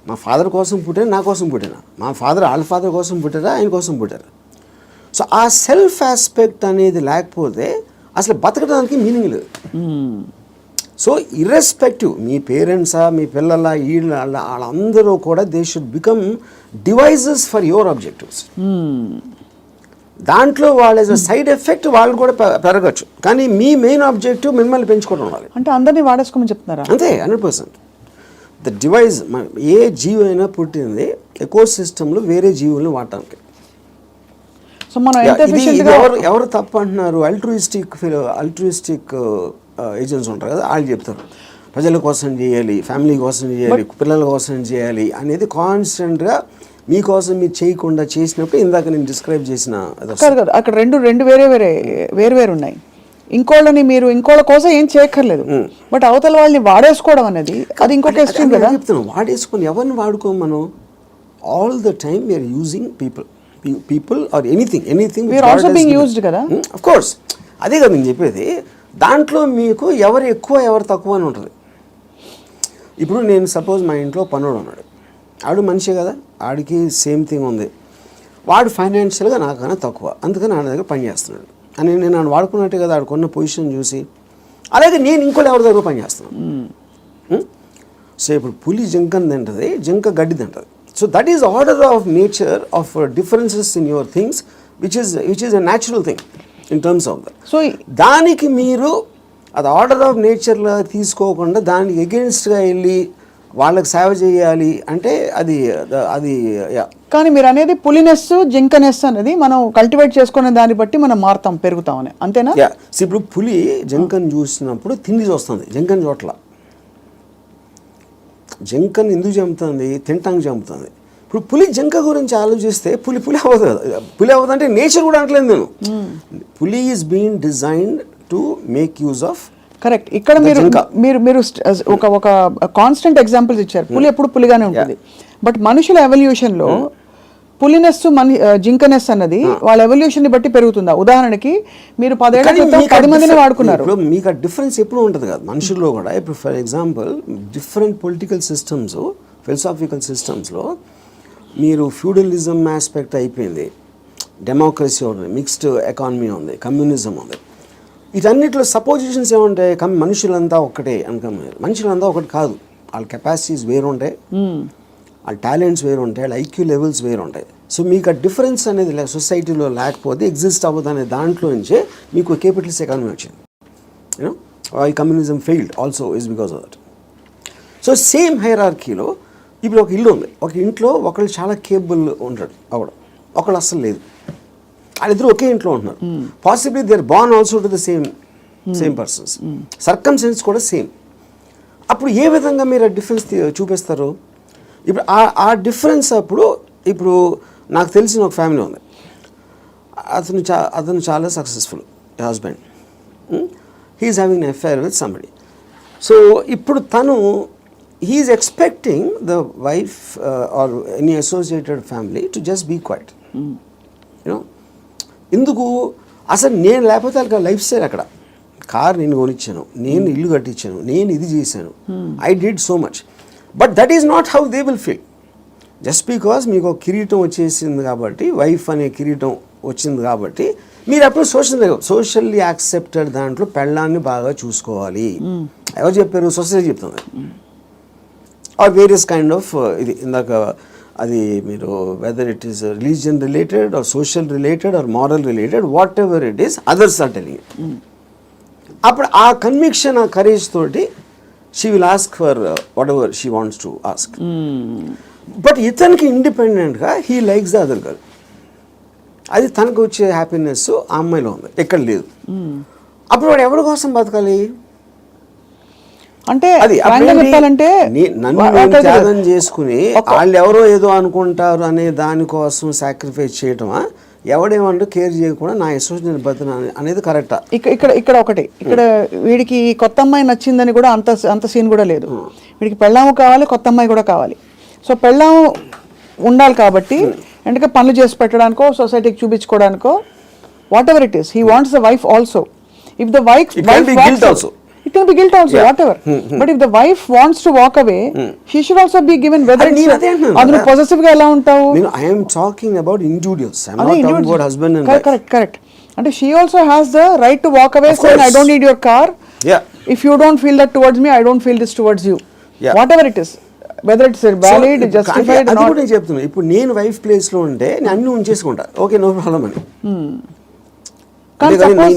మా ఫాదర్ కోసం పుట్టాను, నా కోసం పుట్టాను. మా ఫాదర్ వాళ్ళ ఫాదర్ కోసం పుట్టారా, ఆయన కోసం పుట్టారు. సో ఆ సెల్ఫ్ ఆస్పెక్ట్ అనేది లేకపోతే అసలు బతకడానికి మీనింగ్ లేదు. సో ఇర్రెస్పెక్టివ్, మీ పేరెంట్సా, మీ పిల్లల, వాళ్ళందరూ కూడా they should become devices for your objectives. దాంట్లో వాళ్ళ సైడ్ ఎఫెక్ట్ వాళ్ళు కూడా పెరగచ్చు, కానీ మీ మెయిన్ ఆబ్జెక్టివ్ మిమ్మల్ని పెంచుకోవడం ఉండాలి. అంటే అందరినీ వాడేసుకోమని చెప్తున్నారా? అంతే, 100%. ద డివైజ్, ఏ జీవి అయినా పుట్టింది ఎకో సిస్టంలో వేరే జీవులను వాడటానికి. సో మనం ఎవరు తప్పు అంటున్నారు? అల్ట్రూయిస్టిక్ ఏజెంట్స్ ఉంటారు కదా, వాళ్ళు చెప్తారు ప్రజల కోసం చేయాలి, ఫ్యామిలీ కోసం చేయాలి, పిల్లల కోసం చేయాలి అనేది కాన్స్టెంట్గా మీకోసం మీరు చేయకుండా చేసినప్పుడు ఇందాక నేను డిస్క్రైబ్ చేసిన కాదు, అక్కడ రెండు వేరే ఉన్నాయి. ఇంకోళ్ళ కోసం ఏం చేయక్కర్లేదు, బట్ అవతల వాళ్ళని వాడేసుకోవడం అనేది అది ఇంకొక ఎక్స్ట్రీమ్ కదా. చెప్తున్నాను, వాడేసుకొని ఎవరిని వాడుకోం మనం. All the time we're using people or anything we're also being used కదా. ఆఫ్ కోర్స్, అదే కదా నేను చెప్పేది. దాంట్లో మీకు ఎవరు ఎక్కువ ఎవరు తక్కువ అని ఉంటుంది. ఇప్పుడు నేను సపోజ్ మా ఇంట్లో పనుడు ఉన్నాడు, ఆడు మనిషి కదా, ఆడికి సేమ్ థింగ్ ఉంది, వాడు ఫైనాన్షియల్గా నాకన్నా తక్కువ, అందుకని నా దగ్గర పని చేస్తున్నాడు అని నేను నన్ను వాడుకున్నట్టే కదా, ఆడుకున్న పొజిషన్ చూసి. అలాగే నేను ఇంకోటి ఎవరి దగ్గర పని చేస్తున్నాను. సో ఇప్పుడు పులి జింకని తింటుంది, జింక గడ్డి తింటుంది. So that is order of nature of differences in your things which is a natural thing in terms of that. So దానికి మీరు అది ఆర్డర్ ఆఫ్ నేచర్లో తీసుకోకుండా దానికి ఎగెన్స్ట్గా వెళ్ళి వాళ్ళకి సేవ చేయాలి అంటే అది అది కానీ మీరు అనేది పులినెస్ జింకనెస్ అనేది మనం కల్టివేట్ చేసుకునే దాన్ని బట్టి మనం మారుతాం పెరుగుతామని అంతేనా? ఇప్పుడు పులి జింకను చూసినప్పుడు తిండి చూస్తుంది, జింకను చోట్ల. జింకను ఎందుకు చంపుతుంది? తింటానికి చంపుతుంది. ఇప్పుడు పులి జింక గురించి ఆలోచిస్తే పులి అవ్వదు కదా. పులి అవ్వదు అంటే నేచర్ కూడా అనట్లేదు నేను. పులి is being designed to make use of. Correct. ఇక్కడ మీరు మీరు మీరు ఒక కాన్స్టెంట్ ఎగ్జాంపుల్స్ ఇచ్చారు. పులి ఎప్పుడు పులిగానే ఉంటుంది. బట్ మనుషుల ఎవల్యూషన్లో పులినెస్ జింకనెస్ అన్నది వాళ్ళ ఎవల్యూషన్ ని బట్టి పెరుగుతుందా? ఉదాహరణకి మీరు 10 ఏళ్ల క్రితం 10 మందిని వాడుకున్నారు. ఇప్పుడు మీకు ఆ డిఫరెన్స్ ఎప్పుడు ఉంటుంది కదా మనుషుల్లో కూడా. ఇప్పుడు for example different political systems, philosophical సిస్టమ్స్లో మీరు ఫ్యూడలిజం ఆస్పెక్ట్ అయిపోయింది, డెమోక్రసీ ఉంది, మిక్స్డ్ ఎకానమీ ఉంది, కమ్యూనిజం ఉంది. వీటన్నిటిలో సపోజిషన్స్ ఏముంటాయి? మనుషులంతా ఒక్కటే అనుకున్నారు. మనుషులంతా ఒకటి కాదు. వాళ్ళ కెపాసిటీస్ వేరుంటాయి, వాళ్ళ టాలెంట్స్ వేరు ఉంటాయి, వాళ్ళ ఐక్యూ లెవెల్స్ వేరు ఉంటాయి. సో మీకు ఆ డిఫరెన్స్ అనేది సొసైటీలో లేకపోతే ఎగ్జిస్ట్ అవ్వదు అనే దాంట్లో నుంచే మీకు క్యాపిటలిస్ట్ ఎకానమీ వచ్చింది. యూనో ఈ communism failed also is because of that. So same హైరార్కీలో ఇప్పుడు ఒక ఇల్లు ఉంది. ఒక ఇంట్లో ఒకళ్ళు చాలా కేపబుల్ ఉంటాడు అవడం, ఒకళ్ళు అస్సలు లేదు. వాళ్ళిద్దరు ఒకే ఇంట్లో ఉంటున్నారు. Possibly they are born also to the same persons, circumstances కూడా సేమ్. అప్పుడు ఏ విధంగా మీరు ఆ డిఫరెన్స్ చూపిస్తారు? ఇప్పుడు ఆ డిఫరెన్స్ అప్పుడు ఇప్పుడు నాకు తెలిసిన ఒక ఫ్యామిలీ ఉంది. అతను చాలా successful husband, he is having an affair with somebody. So ఇప్పుడు తను he is expecting the wife or any associated family to just be quiet. You know ఎందుకు? అసలు నేను లేకపోతే వాళ్ళకి లైఫ్ స్టైల్ అక్కడ. కార్ నేను కొనిచ్చాను, నేను ఇల్లు కట్టించాను, నేను ఇది చేశాను, I did so much. But that is not how they will feel. Just because మీకు ఒక కిరీటం వచ్చేసింది కాబట్టి, వైఫ్ అనే కిరీటం వచ్చింది కాబట్టి మీరు అప్పుడు సోషల్లీ యాక్సెప్టెడ్ దాంట్లో పెళ్ళాన్ని బాగా చూసుకోవాలి. ఎవరు చెప్పారు? సొసైటీ చెప్తుంది. ఆర్ వేరియస్ కైండ్ ఆఫ్ ఇది ఇందాక అది మీరు whether it is religion related or social related or moral related, whatever it is, others are telling. అప్పుడు ఆ కన్విక్షన్, ఆ కరేజ్ తోటి she will ask for whatever she wants to ask. But ఇతనికి ఇండిపెండెంట్గా he likes the other girl. అది తనకు వచ్చే happiness ఆ అమ్మాయిలో ఉంది, ఎక్కడ లేదు. అప్పుడు వాడు ఎవరి కోసం బతకాలి? అంటే అది నన్ను త్యాగం చేసుకుని వాళ్ళు ఎవరో ఏదో అనుకుంటారు అనే దానికోసం సాక్రిఫైస్ చేయటమా? ఎవడేమంటూ కేర్ చేయకుండా నా అసోసియేషన్ బతున అనేది కరెక్టా? ఇక్కడ ఒకటి, ఇక్కడ వీడికి కొత్త అమ్మాయి నచ్చిందని కూడా అంత సీన్ కూడా లేదు. వీడికి పెళ్ళాము కావాలి, కొత్త అమ్మాయి కూడా కావాలి. సో పెళ్ళాము ఉండాలి కాబట్టి ఎందుకంటే పనులు చేసి పెట్టడానికో సొసైటీకి చూపించుకోవడానికో whatever it is, he wants the wife also. If the wife it can be guilt also, whatever. But if the wife wants to walk away, she should also be given whether it's adunu possessive ga ela untavu. I am talking about individuals. I am not talking about husband and wife. Correct. And she also has the right to walk away saying I don't need your car. Yeah. If you don't feel that towards me, I don't feel this towards you. Yeah. Whatever it is, whether it's valid, justified or not. అది కూడా నేను చెప్తున్నా. ఇప్పుడు నేను wife place లో ఉంటే నేను అన్ని ఉంచేసుకుంటా, ఓకే నో ప్రాబ్లం అని.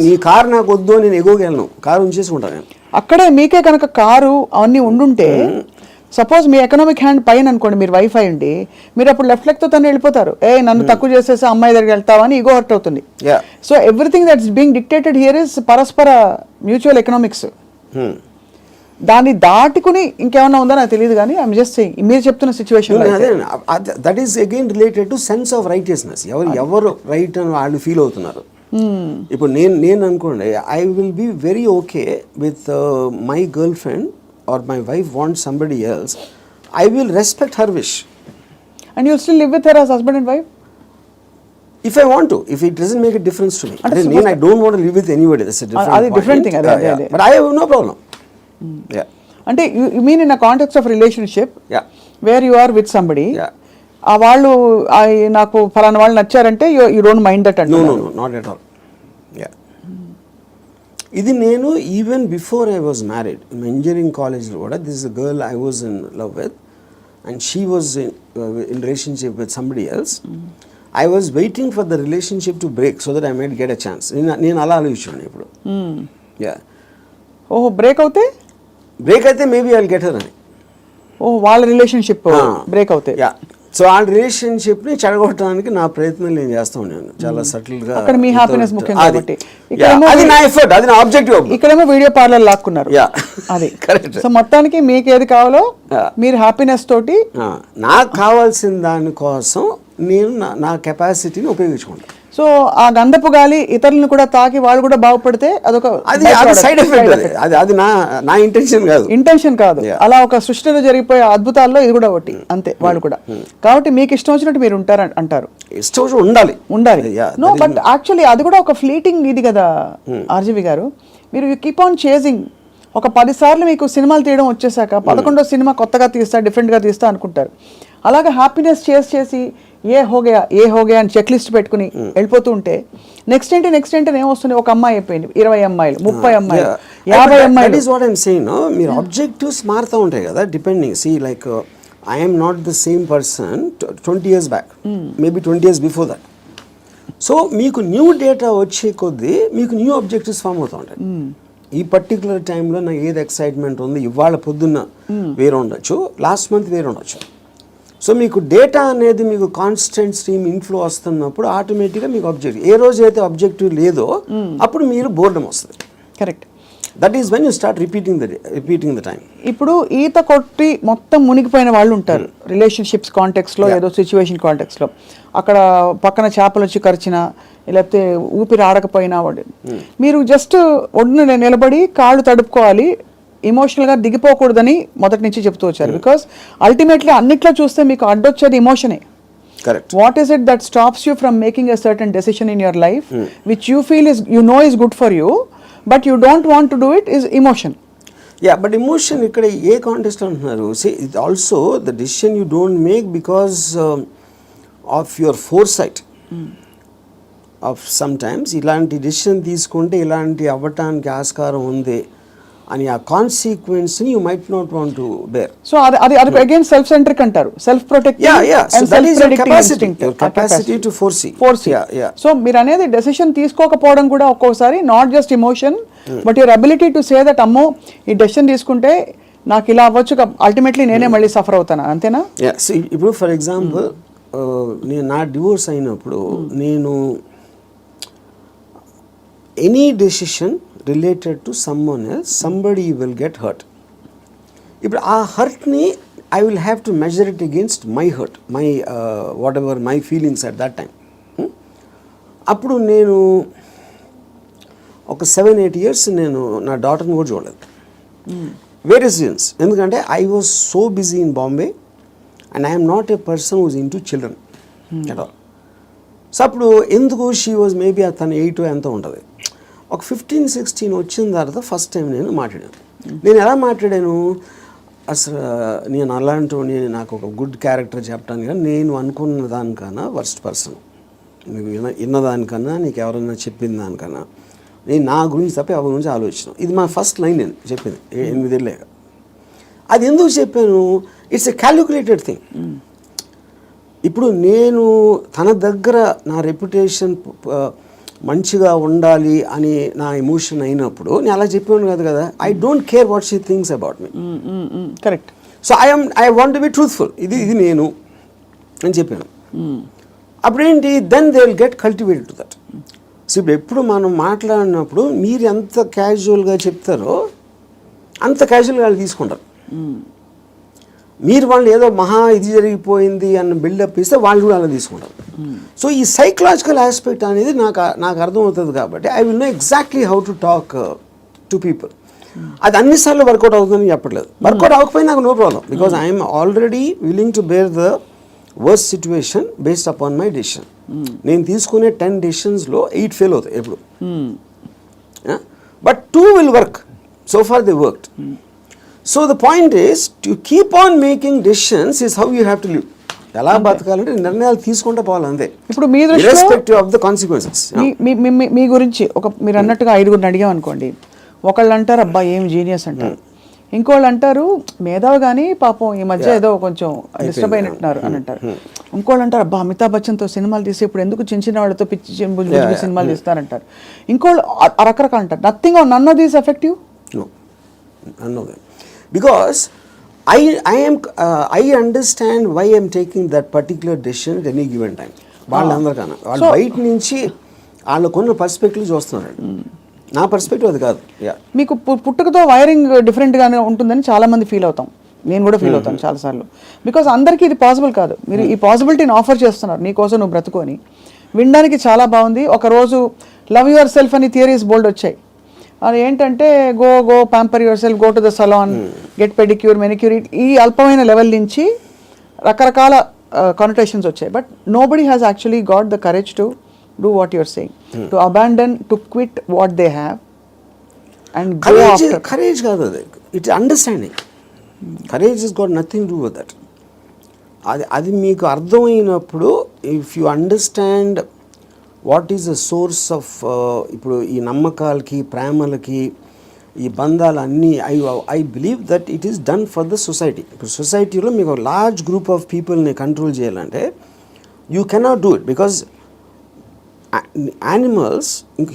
నీ కారు నాకు వద్దు, నేను ఎగోగలను, కారు ఉంచేసుకుంటాను నేను. అక్కడే మీకే కనుక కారు అవన్నీ ఉండుంటే, సపోజ్ మీ ఎకనామిక్ హ్యాండ్ పైన అనుకోండి, మీరు వైఫ్ అయ్యండి, మీరు అప్పుడు లెఫ్ట్ లెగ్ తో తను వెళ్ళిపోతారు. నన్ను తక్కువ చేసేసి అమ్మాయి దగ్గరికి వెళ్తావా అని ఈగో హర్ట్ అవుతుంది. So everything that's being dictated here is పరస్పర మ్యూచువల్ ఎకనామిక్స్. దాన్ని దాటుకుని ఇంకేమన్నా ఉందో నాకు తెలియదు, కానీ ఐఎమ్ జస్ట్ సేయింగ్ మీరు చెప్తున్న situation that is again related to sense of righteousness. ఎవరు రైట్ అని వాళ్ళు ఫీల్ అవుతున్నారు. ఇప్పుడు నేను అనుకోండి, I will be very okay with my girl friend or my wife want somebody else, I will respect her wish. And you still live with her as husband and wife if I want to, if it doesn't make a difference to me. Then I don't want to live with anybody, that's a different thing. But I have no problem. Yeah. Ante you mean in a context of relationship, yeah, where you are with somebody, yeah, ఆ వాళ్ళు నాకు ఫలానా వాళ్ళు నచ్చారంటే you don't mind that అంటే? No not at all. Yeah, ఇది నేను even before I was married engineering కాలేజ్లో కూడా, this is a girl I was in love with and she was in relationship with somebody else. I was waiting for the relationship to break so that I might get a chance. నేను అలా ఆలోచించాను ఇప్పుడు. Yeah, ఓహో break అయితే maybe I will get her అని. ఓ వాళ్ళ relationship break అవుతాయి. Yeah, so ఆ రిలేషన్షిప్ని చెడగొట్టడానికి నా ప్రయత్నం నేను చేస్తూ ఉన్నాను చాలా సటిల్గా. అక్కడ మీ హ్యాపీనెస్ ముఖ్యం కాబట్టి అది నా ఎఫర్ట్, అది నా ఆబ్జెక్టివ్. ఇక్కడేమో వీడియో పార్లర్ లాక్కున్నారు. అది కరెక్ట్. సో మొత్తానికి మీకు ఏది కావాలో మీరు హ్యాపీనెస్ తోటి నాకు కావాల్సిన దానికోసం నేను నా కెపాసిటీని ఉపయోగించుకుంటాను. సో ఆ గంధపు గాలి ఇతరులను కూడా తాకి వాళ్ళు కూడా బాగుపడితే అదొక అది సైడ్ ఎఫెక్ట్. అది నా ఇంటెన్షన్ కాదు, ఇంటెన్షన్ కాదు. అలా ఒక సృష్టిలో జరిగిపోయే అద్భుతాల్లో ఇది కూడా ఒకటి అంతే వాళ్ళు కూడా. కాబట్టి మీకు ఇష్టం వచ్చినట్టు మీరు ఉంటారు అంటారు. ఇష్టం వచ్చి ఉండాలి. నో బట్ యాక్చువల్లీ అది కూడా ఒక ఫ్లీటింగ్ ఇది కదా ఆర్జీవి గారు. మీరు యూ కీప్ ఆన్ చేజింగ్. ఒక 10 సార్లు మీకు సినిమాలు తీయడం వచ్చేసాక 11వ సినిమా కొత్తగా తీస్తా, డిఫరెంట్గా తీస్తా అనుకుంటారు. అలాగే హ్యాపీనెస్ చేసి ఏ హోగయా అని చెక్ లిస్ట్ పెట్టుకుని వెళ్ళిపోతూ ఉంటే నెక్స్ట్ ఏంటి ఏమొస్తుంది? ఒక అమ్మాయి అయిపోయింది, 20 అమ్మాయిలు, 30 అమ్మాయిలు, 50 అమ్మాయిలు. That is what I'm saying. మీరు ఆబ్జెక్టివ్స్ మారుతూ ఉంటాయి కదా, depending. See like I'm not the same person 20 years back, maybe 20 years before that. So మీకు న్యూ డేటా వచ్చే కొద్దీ మీకు న్యూ ఆబ్జెక్టివ్స్ ఫామ్ అవుతూ ఉంటాయి. ఈ పర్టికులర్ టైంలో నాకు ఏది ఎక్సైట్మెంట్ ఉంది, ఇవాళ పొద్దున్న వేరే ఉండొచ్చు, లాస్ట్ మంత్ వేరే ఉండొచ్చు. సో మీకు డేటా అనేది మీకు కాన్స్టెంట్ స్ట్రీమ్ ఇన్ఫ్లో వస్తున్నప్పుడు ఆటోమేటిక్గా మీకు ఆబ్జెక్టివ్, ఏ రోజు అయితే ఆబ్జెక్టివ్ లేదో అప్పుడు మీరు బోర్డమ్ వస్తుంది. Correct. That is when you start repeating the time. ఇప్పుడు ఈత కొట్టి మొత్తం మునిగిపోయిన వాళ్ళు ఉంటారు రిలేషన్షిప్స్ కాంటెక్స్లో, ఏదో సిచ్యువేషన్ కాంటెక్స్లో. అక్కడ పక్కన చేపలు వచ్చి కరిచినా లేకపోతే ఊపిరి ఆడకపోయినా వాడు, మీరు జస్ట్ ఒడ్డున నిలబడి కాళ్ళు తడుపుకోవాలి, ఎమోషనల్గా దిగిపోకూడదని మొదటి నుంచి చెప్తూ వచ్చారు. బికాస్ అల్టిమేట్లీ అన్నిట్లో చూస్తే మీకు అడ్డొచ్చేది ఎమోషనే. Correct. What is it that stops you from making a certain decision in your life which you feel is you know is good for you but you don't want to do it is emotion. Yeah, but emotion ఇక్కడ ఏ contest అంటున్నారు? See it also the decision you don't make because of your foresight of sometimes ఇలాంటి decision తీసుకుంటే ఇలాంటి అవ్వటానికి ఆస్కారం ఉంది అని ఆ కాన్సిక్వెన్స్ని you might not want to bear. So అది అగైన్ సెల్ఫ్ సెంట్రిక్ అంటారు, self protective and self predicting instinct, capacity to foresee. So మీరు అనేది డెసిషన్ తీసుకోకపోవడం కూడా ఒక్కోసారి not just emotion but your ability to say that అమ్మో ఈ డెసిషన్ తీసుకుంటే నాకు ఇలా అవ్వచ్చు, అల్టిమేట్లీ నేనే మళ్ళీ సఫర్ అవుతాను, అంతేనా? ఇప్పుడు ఫర్ ఎగ్జాంపుల్ నేను నా డివోర్స్ అయినప్పుడు నేను any decision related to someone else somebody will get hurt. ఇప్పుడు ఆ హర్ట్ని I will have to measure it against my hurt, my whatever my feelings at that time. అప్పుడు నేను ఒక 7-8 years నేను నా డాటర్ని కూడా చూడలేదు. Various reasons. ఎందుకంటే I was so busy in Bombay and I'm not a person who's into children at all. So అప్పుడు ఎందుకు షీ వాజ్ మేబీ తను 8 ఎంతో ఉంటుంది. ఒక 15-16 వచ్చిన తర్వాత ఫస్ట్ టైం నేను మాట్లాడాను. నేను ఎలా మాట్లాడాను, అసలు నేను అలాంటి నాకు ఒక గుడ్ క్యారెక్టర్ చెప్పడానికి కానీ నేను అనుకున్న దానికన్నా వర్స్ట్ పర్సన్, నువ్వు విన్నదానికన్నా నీకు ఎవరైనా చెప్పిన దానికన్నా నేను నా గురించి తప్ప ఎవరి గురించి ఆలోచించాను. ఇది మా ఫస్ట్ లైన్ నేను చెప్పింది 8 ఏళ్ళే. అది ఎందుకు చెప్పాను, ఇట్స్ ఎ క్యాలిక్యులేటెడ్ థింగ్. ఇప్పుడు నేను తన దగ్గర నా రెప్యుటేషన్ మంచిగా ఉండాలి అని నా ఎమోషన్ అయినప్పుడు నేను అలా చెప్పాను కాదు కదా. I don't care what she thinks about me. Correct. So I want to be truthful, ఇది నేను అని చెప్పాను. అప్పుడేంటి, then they will get cultivated to that. So ఇప్పుడు ఎప్పుడు మనం మాట్లాడినప్పుడు మీరు ఎంత క్యాజువల్గా చెప్తారో అంత క్యాజువల్గా వాళ్ళు తీసుకుంటారు. మీరు వాళ్ళు ఏదో మహా ఇది జరిగిపోయింది అన్న బిల్డప్ ఇస్తే వాళ్ళు కూడా అలా తీసుకుంటారు. సో ఈ సైకలాజికల్ ఆస్పెక్ట్ అనేది నాకు అర్థమవుతుంది కాబట్టి I will know exactly how to talk to people. అది అన్నిసార్లు వర్కౌట్ అవుతుందని చెప్పట్లేదు. వర్కౌట్ అవ్వకపోయినా నాకు no problem, because I'm already willing to bear the worst situation based upon my decision. నేను తీసుకునే 10 డెసిషన్స్లో 8 ఫెయిల్ అవుతాయి ఎప్పుడు. But 2 will work. So far they worked. So the point is to keep on making decisions is how you have to live. ఎలా బతకాలంటే నిర్ణయాలు తీసుకుంటే పోవాలి అంతే. ఇప్పుడు మీ ఇర్రెస్పెక్టివ్ ఆఫ్ ద కాన్సిక్వెన్సెస్. మీ గురించి మీరు అన్నట్టుగా 5గురిని అడిగాం అనుకోండి, ఒకళ్ళు అంటారు అబ్బా ఏం జీనియస్ అంటారు, ఇంకోళ్ళు అంటారు మేధావి కానీ పాపం ఈ మధ్య ఏదో కొంచెం డిస్టర్బ్ అయినట్టున్నారు అని అంటారు, ఇంకోళ్ళు అంటారు అబ్బా అమితాబ్ బచ్చన్తో సినిమాలు తీసి ఇప్పుడు ఎందుకు చిన్న చిన్న వాళ్ళతో పిచ్చి సినిమాలు తీస్తారంటారు, ఇంకోళ్ళు రకరకాలు అంటారు. Nothing or none of these effective. No, none of them. Because I understand why I'm taking that particular decision at any given time. వాళ్ళందరికన్నా వాళ్ళు బయట నుంచి వాళ్ళకున్న పర్స్పెక్టివ్ చూస్తున్నారు. నా పర్స్పెక్టివ్ అది కాదు. మీకు పుట్టుకతో వైరింగ్ డిఫరెంట్గానే ఉంటుందని చాలామంది ఫీల్ అవుతాం. నేను కూడా ఫీల్ అవుతాను చాలాసార్లు. బికాస్ అందరికీ ఇది పాసిబుల్ కాదు. మీరు ఈ పాసిబిలిటీని ఆఫర్ చేస్తున్నారు, నీకోసం నువ్వు బ్రతుకొని. వినడానికి చాలా బాగుంది. ఒకరోజు లవ్ యువర్ సెల్ఫ్ అని థియరీస్ బోల్డ్ వచ్చాయి. అది ఏంటంటే go pamper yourself, go to the salon, get pedicure, manicure, ఈ అల్పమైన లెవెల్ నుంచి రకరకాల కానిటేషన్స్ వచ్చాయి. But nobody has actually got the courage to do what your saying, to abandon, to quit what they have and go after. Courage కాదు అది, it's understanding. Courage is got nothing to do with that. అది మీకు అర్థమైనప్పుడు, if you understand what is the source of, ఇప్పుడు ఈ నమ్మకాలకి, ప్రేమలకి, ఈ బంధాలన్నీ, I believe that it is done for the society. ఇప్పుడు సొసైటీలో మీకు లార్జ్ గ్రూప్ ఆఫ్ పీపుల్ని కంట్రోల్ చేయాలంటే you cannot do it, because animals,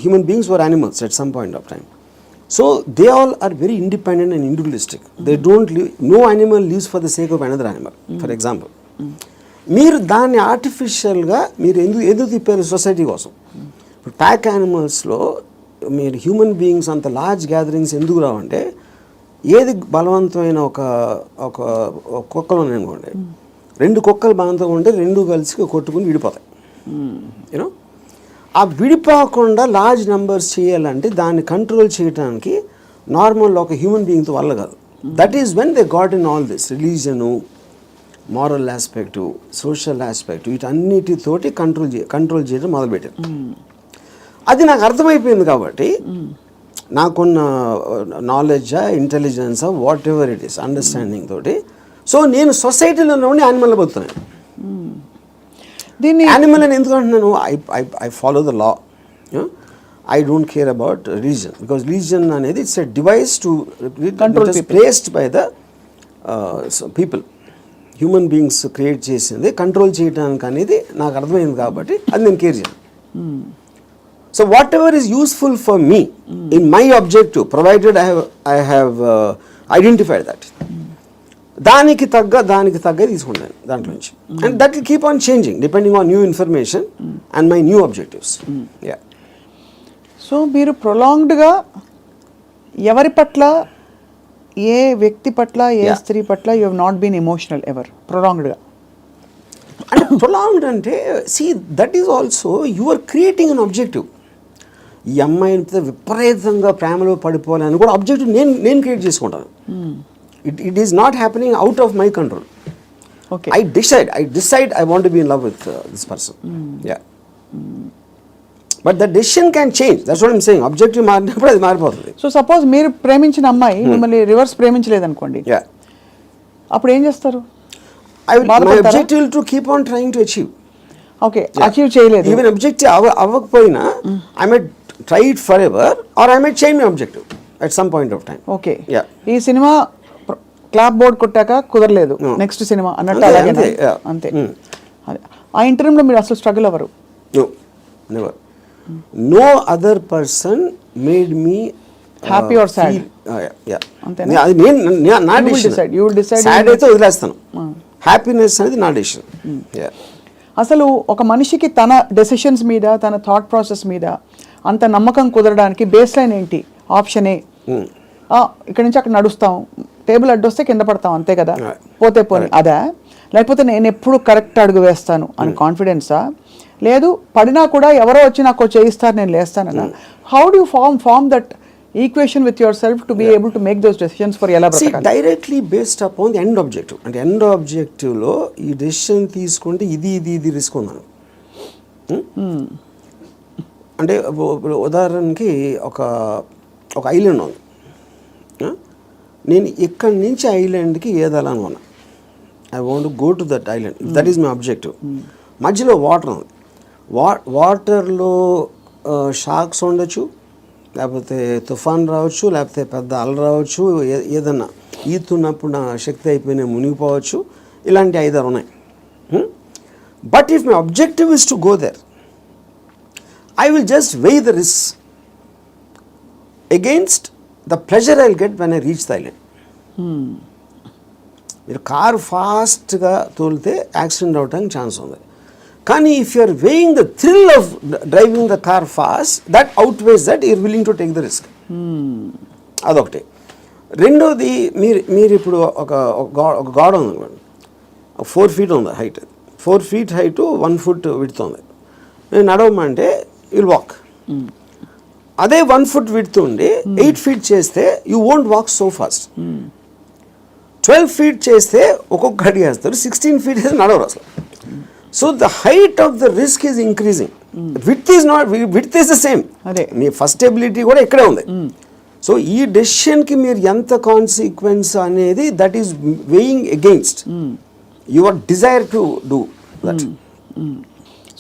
human beings were animals at some point of time. So they all are very independent and individualistic. They don't live, no animal lives for the sake of another animal. For example, మీరు దాన్ని ఆర్టిఫిషియల్గా మీరు ఎందుకు తిప్పారు society కోసం? ఇప్పుడు pack యానిమల్స్లో మీరు human beings అంత లార్జ్ గ్యాదరింగ్స్ ఎందుకు రావంటే, ఏది బలవంతమైన ఒక కుక్కలు ఉన్నాయనుకోండి, 2 కుక్కలు బలవంతంగా ఉంటే 2 కలిసి కొట్టుకుని విడిపోతాయి. యూనో, ఆ విడిపోకుండా లార్జ్ నెంబర్స్ చేయాలంటే దాన్ని కంట్రోల్ చేయడానికి నార్మల్ ఒక హ్యూమన్ బీయింగ్తో వల్ల కాదు. That is when they got in all this religion, moral aspect, social aspect, వీటన్నిటితోటి కంట్రోల్ చేయడం మొదలుపెట్టారు. అది నాకు అర్థమైపోయింది కాబట్టి నాకున్న నాలెడ్జా, ఇంటెలిజెన్సా, whatever it is, understanding తోటి, సో నేను సొసైటీలో ఉండి యానిమల్ బతున్నాను. దీన్ని యానిమల్ అని ఎందుకు అంటున్నాను? I follow the law. I don't care about religion, because religion అనేది it's a device to control, placed by the people. Human beings create చేసింది కంట్రోల్ చేయడానికి అనేది నాకు అర్థమైంది కాబట్టి అది నేను కేర్ చేయను. So whatever is useful for me in my objective, provided I have identified that, దానికి తగ్గ తీసుకుంటాను దాంట్లో నుంచి. And that will keep on changing depending on new information and my new objectives. Yeah. So మీరు ప్రొలాంగ్డ్గా ఎవరి పట్ల, ఏ వ్యక్తి పట్ల, ఏ స్త్రీ పట్ల you have not been emotional ever, ప్రొలాంగ్డ్గా? అంటే ప్రొలాంగ్డ్ అంటే, see that is also you are creating an objective. ఈ అమ్మాయిని విపరీతంగా ప్రేమలో పడిపోవాలని కూడా ఆబ్జెక్టివ్ నేను క్రియేట్ చేసుకుంటాను. It is not happening out of my control. Okay. I decide I want to be in love with this person. Yeah. But the decision can change. That's what I'm saying. Objective మారినప్పుడు అది మారిపోతుంది. So suppose మీరు ప్రేమించిన అమ్మాయి మిమ్మల్ని reverse ప్రేమించలేదనుకోండి, అప్పుడు ఏం చేస్తారు? My objective will to keep on trying to achieve. Okay, achieve చేయలేదు. Even objective అవ్వకపోయినా I might try it forever or I might change my objective at some point of time. Okay. Yeah. ఈ cinema clap board కొట్టాక కుదరలేదు, next cinema అన్నట్టు అలాగే అంతే. ఆ ఇంటర్వ్యూలో మీరు అసలు స్ట్రగుల్ అవ్వరు? No, never. No other person made me happy or sad. అంతేనా? అది నా decision. You will decide. Sad అయితే వదిలేస్తాను. హ్యాపీనెస్ అనేది నా డిసిషన్. అసలు ఒక మనిషికి తన డెసిషన్స్ మీద, తన థాట్ ప్రాసెస్ మీద అంత నమ్మకం కుదరడానికి బేస్ లైన్ ఏంటి? ఆప్షన్ ఏ, ఇక్కడ నుంచి అక్కడ నడుస్తాం, టేబుల్ అడ్డొస్తే కింద పడతాం, అంతే కదా, పోతే పోనీ అదా? లేకపోతే నేను ఎప్పుడు కరెక్ట్ అడుగు వేస్తాను అని కాన్ఫిడెన్సా? లేదు పడినా కూడా ఎవరో వచ్చి నాకు చేయిస్తారు, నేను లేస్తానన్నా? How do form that equation with yourself to be able to make those decisions for ఎలా బ్రతకాలి? Directly based upon the end objective. అంటే ఎండ్ ఆబ్జెక్టివ్లో ఈ డెసిషన్ తీసుకుంటే ఇది రిస్క్ ఉందని. అంటే ఉదాహరణకి ఒక ఐలాండ్ ఉంది, నేను ఇక్కడి నుంచి ఐలాండ్కి ఏదాలని ఉన్నా, I want go to that island, that is my objective. మధ్యలో వాటర్ ఉంది, వాటర్లో షార్క్స్ ఉండొచ్చు, లేకపోతే తుఫాన్ రావచ్చు, లేకపోతే పెద్ద అల రావచ్చు, ఏదన్నా ఈతున్నప్పుడు నా శక్తి అయిపోయినా మునిగిపోవచ్చు, ఇలాంటి 5-6 ఉన్నాయి. But if my objective is to go there, I will just weigh the risks against the pleasure I'll get when I reach the island. మీరు కారు ఫాస్ట్గా తోలితే యాక్సిడెంట్ అవడానికి ఛాన్స్ ఉంది. కానీ if you are weighing the thrill of driving the car fast, that outweighs that you're willing to take the risk. అదొకటి. రెండోది, మీరు ఇప్పుడు ఒక గోడ ఉంది అనుకోండి, 4 feet ఉంది height, 4 feet height 1 foot width ఉంది. నేను నడవమంటే విల్ వాక్. అదే 1 foot విడ్త్ ఉండి 8 feet చేస్తే you won't walk so fast. 12 feet చేస్తే ఒక్కొక్క అడిగి వేస్తారు, 16 feet అయితే నడవరు అసలు. So the height of the risk is increasing, width is not, width is the same. అదే మీ ఫస్ట్ ఎబిలిటీ కూడా ఇక్కడే ఉంది. సో ఈ డెసిషన్కి మీరు ఎంత కాన్సిక్వెన్స్ అనేది, that is weighing against your desire to do that.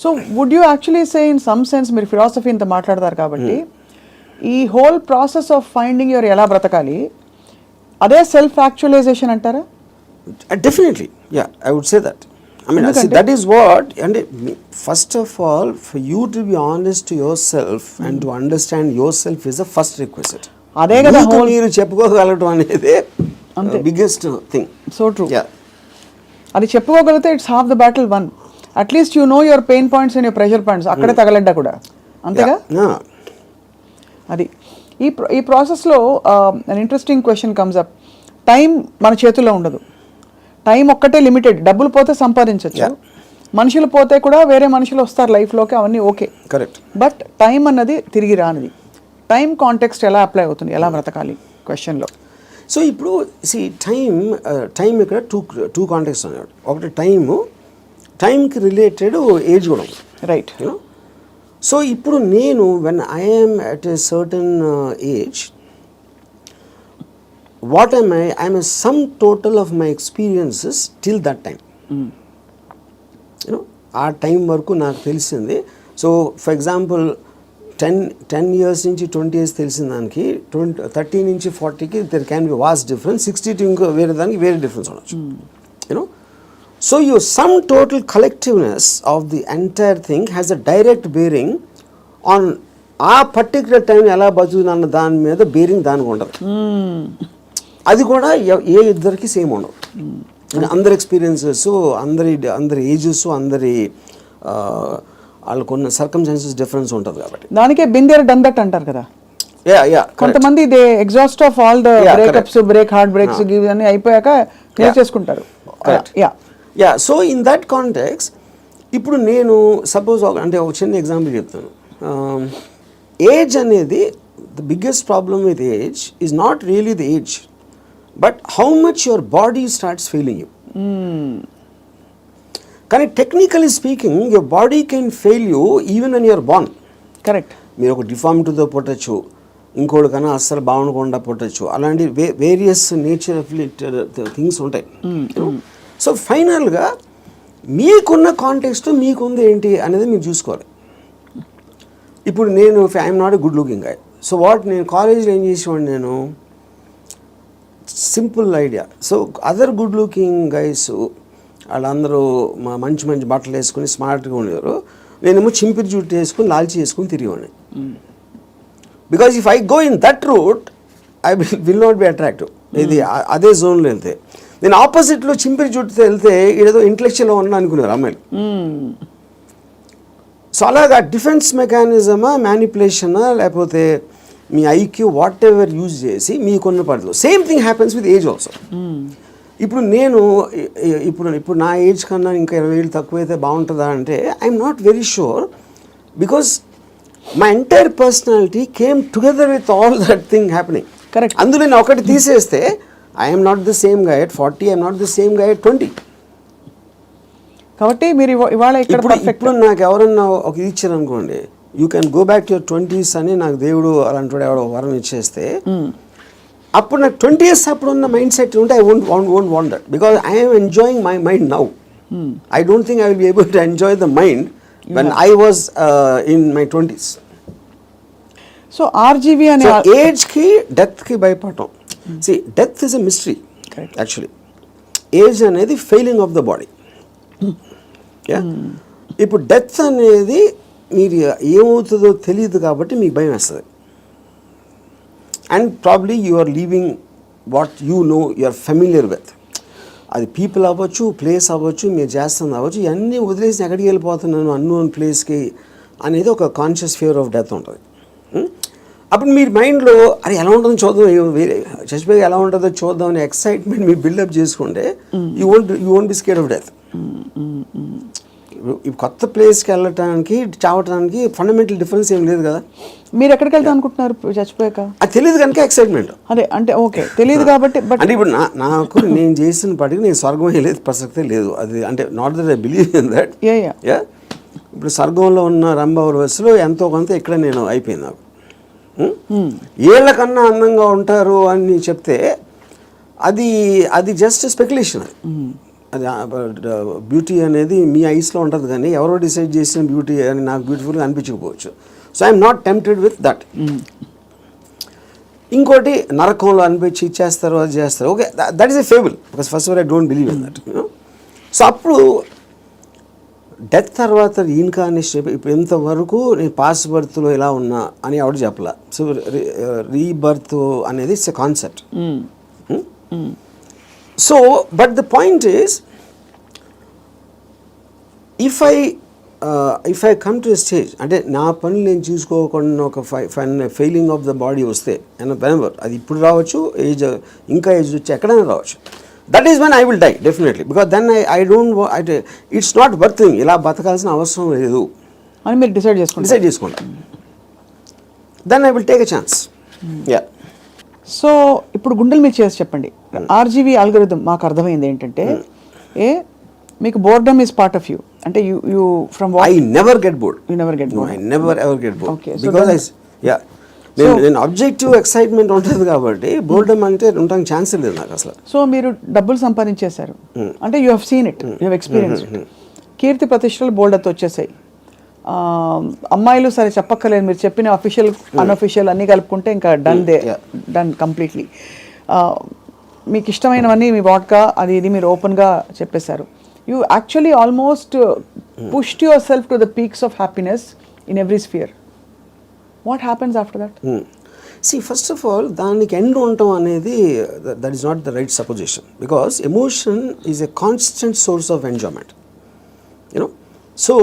So would you actually say in some sense, మీరు philosophy ఇంత మాట్లాడతారు కాబట్టి ఈ whole process of finding your ఎలా బ్రతకాలి అదే సెల్ఫ్ యాక్చువలైజేషన్ అంటారా? Definitely, yeah, I would say that. I mean, that is what, and first of all, for you to be honest to yourself and to understand yourself is the first requisite. అదే కదా మీరు చెప్పుకోగలటం అనేది biggest thing. So true. Yeah, అది చెప్పుకోగలిగితే it's half the battle won. At least you know your pain points and your pressure points, అక్కడే తగలడ్డా కూడా అంతేగా. అది ఈ ప్రాసెస్లో an interesting question comes up. Time మన చేతుల్లో ఉండదు, టైం ఒక్కటే లిమిటెడ్. డబ్బులు పోతే సంపాదించవచ్చు, మనుషులు పోతే కూడా వేరే మనుషులు వస్తారు లైఫ్లోకి, అవన్నీ ఓకే, కరెక్ట్. బట్ టైం అన్నది తిరిగి రానిది. టైం కాంటెక్స్ట్ ఎలా అప్లై అవుతుంది, ఎలా బ్రతకాలి క్వశ్చన్లో? సో ఇప్పుడు టైం ఇక్కడ టూ కాంటెక్స్ట్ అన్నాడు. ఒకటి టైంకి రిలేటెడ్ ఏజ్ కూడా ఉంది, రైట్. సో ఇప్పుడు నేను when I'm at a certain age, what I'm a sum total of my experiences till that time. ఆ టైం వరకు నాకు తెలిసింది. సో ఫర్ ఎగ్జాంపుల్ 10 years నుంచి 20 years తెలిసిన దానికి 30 నుంచి 40కి there can be vast difference. 60 to ఇంకో వేరే దానికి వేరే డిఫరెన్స్ ఉండొచ్చు. You know, so your sum total collectiveness of the entire thing has a direct bearing on ఆ పర్టికులర్ టైం ఎలా బతుకుతున్న దాని మీద బేరింగ్ దానికి ఉండదు. అది కూడా ఏ ఇద్దరికి సేమ్ ఉండదు. అందరి ఎక్స్పీరియన్సెస్, అందరి ఏజెస్, అందరి వాళ్ళకున్న సర్కమ్స్టాన్సెస్ డిఫరెన్స్ ఉంటుంది కాబట్టి దానికే బిందేర్ డన్ దట్ అంటారు కదా. కొంతమంది they exhaust of all the breakups, heartbreaks అన్ని అయిపోయాక క్లియర్ చేసుకుంటారు. Yeah, so in that context ఇప్పుడు నేను సపోజ్ అంటే ఒక చిన్న ఎగ్జాంపుల్ చెప్తాను. ఏజ్ అనేది the biggest problem with age is not really the age, but how much your body starts failing you. కానీ technically speaking your body can fail you even when you're born. Correct. మీరు ఒక డిఫార్మిటీతో పుట్టచ్చు, ఇంకోటి కన్నా అస్సలు బాగుండకుండా పుట్టచ్చు, అలాంటి various nature of things ఉంటాయి. So ఫైనల్గా మీకున్న కాంటెక్స్ట్ మీకుంది ఏంటి అనేది మీరు చూసుకోవాలి. ఇప్పుడు నేను I'm not a good looking guy. So నేను కాలేజ్లో ఏం చేసేవాడిని, నేను simple idea. So other good looking guys వాళ్ళందరూ మంచి బట్టలు వేసుకుని స్మార్ట్గా ఉండేవారు, నేనేమో చింపిరి జుట్టు వేసుకుని లాల్చి వేసుకుని తిరిగేవాడిని. Because if I go in that route I will not be attractive. ఇది అదే జోన్లో వెళ్తే, నేను ఆపోజిట్లో చింపిరి జుట్టుతో వెళ్తే ఏదో ఇంటలెక్చువల్గా ఉన్నా అనుకునేవారు అమ్మాయిలు. సో అలాగా డిఫెన్స్ మెకానిజమా, మ్యానిపులేషనా, లేకపోతే మీ ఐక్యూ వాట్ ఎవర్ యూజ్ చేసి మీకున్న పరిధిలో same thing happens with age also. ఇప్పుడు నేను ఇప్పుడు నా ఏజ్ కన్నా ఇంకా 20 ఏళ్ళు తక్కువైతే బాగుంటుందా అంటే I'm not very sure, because my entire personality came together with all that thing happening. Correct. అందులో నేను ఒకటి తీసేస్తే I'm not the same guy at 40, I'm not the same guy at 20. కాబట్టి మీరు ఇవాళ ఇప్పుడు నాకు ఎవరన్నా ఒక ఇది ఇచ్చారు అనుకోండి, you can go back to your 20s అని నాకు దేవుడు అలాంటి ఎవడో వరం ఇచ్చేస్తే, అప్పుడు నాకు 20 years అప్పుడు ఉన్న మైండ్ సెట్ ఉంటే I won't want that, because I'm enjoying my mind now. I don't think I will be able to enjoy the mind when I was in my 20s. So RGV అనే ఏజ్కి డెత్కి భయపడటం. See death is a mystery actually. Age అనేది failing of the body. ఇప్పుడు death అనేది మీరు ఏమవుతుందో తెలియదు కాబట్టి మీకు భయం వేస్తుంది. And probably you are leaving what you no, you are familiar with. అది పీపుల్ అవ్వచ్చు, ప్లేస్ అవ్వచ్చు, మీరు చేస్తుంది అవ్వచ్చు, ఇవన్నీ వదిలేసి ఎక్కడికి వెళ్ళిపోతున్నాను అన్నోన్ ప్లేస్కి అనేది ఒక కాన్షియస్ ఫియర్ ఆఫ్ డెత్ ఉంటుంది. అప్పుడు మీరు మైండ్లో అరే ఎలా ఉంటుందో చూద్దాం, వేరే చచ్చిపోయి ఎలా ఉంటుందో చూద్దాం అనే ఎక్సైట్మెంట్ మీరు బిల్డప్ చేసుకుంటే you won't be scared of death. ఈ కొత్త ప్లేస్కి వెళ్ళటానికి చావటానికి ఫండమెంటల్ డిఫరెన్స్ ఏం లేదు కదా. మీరు ఎక్కడికి వెళ్తాం అనుకుంటున్నారు చచ్చిపోయాక? అది తెలియదు కనుక ఎక్సైట్మెంట్. అదే అంటే ఓకే తెలియదు కాబట్టి. బట్ అంటే ఇప్పుడు నాకు నేను చేసిన పటికి నేను స్వర్గం వెళ్ళేది ప్రసక్తే లేదు. అది అంటే not that I believe in that. Yeah ఇప్పుడు స్వర్గంలో ఉన్న రంభావరవస్సులో ఎంతో కొంత ఇక్కడ నేను అయిపోయింది నాకు. ఏళ్ళకన్నా అందంగా ఉంటారు అని చెప్తే అది జస్ట్ స్పెక్యులేషన్. అది బ్యూటీ అనేది మీ ఐస్లో ఉంటుంది కానీ ఎవరో డిసైడ్ చేసిన బ్యూటీ అని నాకు బ్యూటిఫుల్గా అనిపించకపోవచ్చు. So I'm not tempted with that. ఇంకోటి నరకంలో అనిపించి ఇచ్చేస్తారు, అది చేస్తారు. Okay, that is a fable because first of all I don't believe in that. So అప్పుడు డెత్ తర్వాత రీఇన్కార్నేషన్ ఇప్పుడు ఇంతవరకు నేను పాస్ట్ బర్త్లో ఎలా ఉన్నా అని ఎవరు చెప్పలా. సో రీబర్త్ అనేది it's a concept. So but the point is if I come to a stage అంటే నా పనులు నేను చూసుకోకుండా ఒక ఫెయిలింగ్ ఆఫ్ ద బాడీ వస్తే వెనెవర్ అది ఇప్పుడు రావచ్చు, ఇంకా ఏజ్ వచ్చి ఎక్కడైనా రావచ్చు. That is when I will die definitely because then I don't it's not birthing ఇలా బతకాల్సిన అవసరం లేదు అని మీరు డిసైడ్ చేసుకుంటా. Then I will take a chance. Yeah. So ఇప్పుడు గుండెలు మీరు చేసి చెప్పండి. ఆర్జీవీ ఆల్గోరిథం మాకు అర్థమైంది ఏంటంటే మీకు boredom is part of you. అంటే you from I never get bored. You never get bored. I never ever get bored Okay, so because నేను ఆబ్జెక్టివ్ ఎక్సైట్మెంట్ ఉంటుంది కాబట్టి బోర్డమ్ అంటే ఉండడానికి ఛాన్స్ లేదు నాకు అసలు. సో మీరు డబ్బులు సంపాదించేశారు అంటే you have seen it, you have experience it. కీర్తి ప్రతిష్టలు బోల్డతో వచ్చేసాయి. అమ్మాయిలు సరే చెప్పక్కర్లేదు, మీరు చెప్పిన అఫీషియల్ అన్అఫీషియల్ అన్నీ కలుపుకుంటే ఇంకా డన్ కంప్లీట్లీ. మీకు ఇష్టమైనవన్నీ మీ వాట్కా అది ఇది మీరు ఓపెన్గా చెప్పేశారు. You actually almost pushed yourself to the peaks of happiness in every sphere. What happens after that? See, first of all, దానికి ఎండ్ ఉండటం అనేది that is not the right supposition because emotion is a constant source of enjoyment. You know so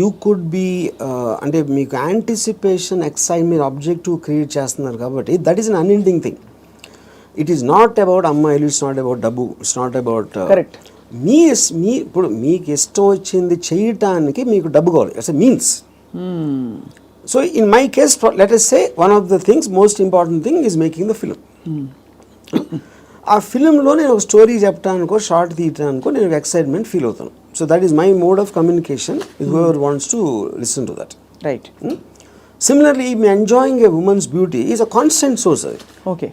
you could be అంటే మీకు anticipation excite మీరు objective create చేస్తున్నారు కాబట్టి that is un unending thing. It is not about అమ్మాయిలు, it's not about డబ్బు, it's not about correct. మీ ఇప్పుడు మీకు ఇష్టం వచ్చింది చేయటానికి మీకు డబ్బు కావాలి. It's a means. So in my case, let us say one of the things, most important thing is making the film. ఆ ఫిలింలో నేను ఒక స్టోరీ చెప్పడానికో షార్ట్ తీయటానికో నేను ఎక్సైట్మెంట్ ఫీల్ అవుతాను. So that is my mode of communication with whoever wants to listen to that. Right. Similarly me enjoying A women's beauty is a constant source. అది okay,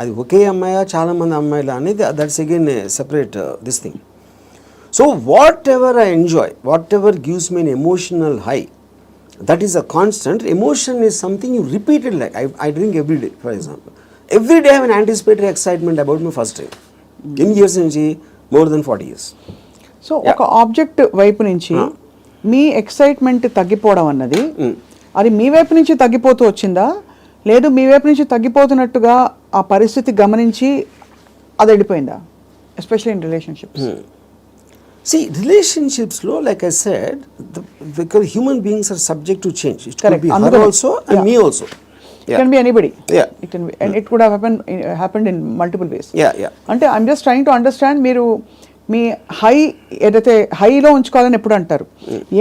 అది ఒకే అమ్మాయా చాలా మంది అమ్మాయిలు అనేది that's again separate this thing. So what ever I enjoy, what ever gives me N emotional high, that is a constant. Emotion is something you repeated. Like I drink every day, for example. Every day I have an anticipatory excitement about my first drink. In years nunchi more than 40 years. So ఒక object వైపు నుంచి మీ excitement తగ్గిపోవడం అన్నది అది మీ వైపు నుంచి తగ్గిపోతూ వచ్చిందా, లేదు మీ వైపు నుంచి తగ్గిపోతున్నట్టుగా ఆ పరిస్థితి గమనించి అది వెళ్ళిపోయిందా? Especially in relationships. See, relationships lo, like I said, because human beings are subject to change. It could be her also and me also. It can be anybody. Yeah. It can be, and it could have happened in multiple ways. Yeah. అంటే I'm just trying to understand, మీరు మీ high ఏదైతే హైలో ఉంచుకోవాలని ఎప్పుడు అంటారు,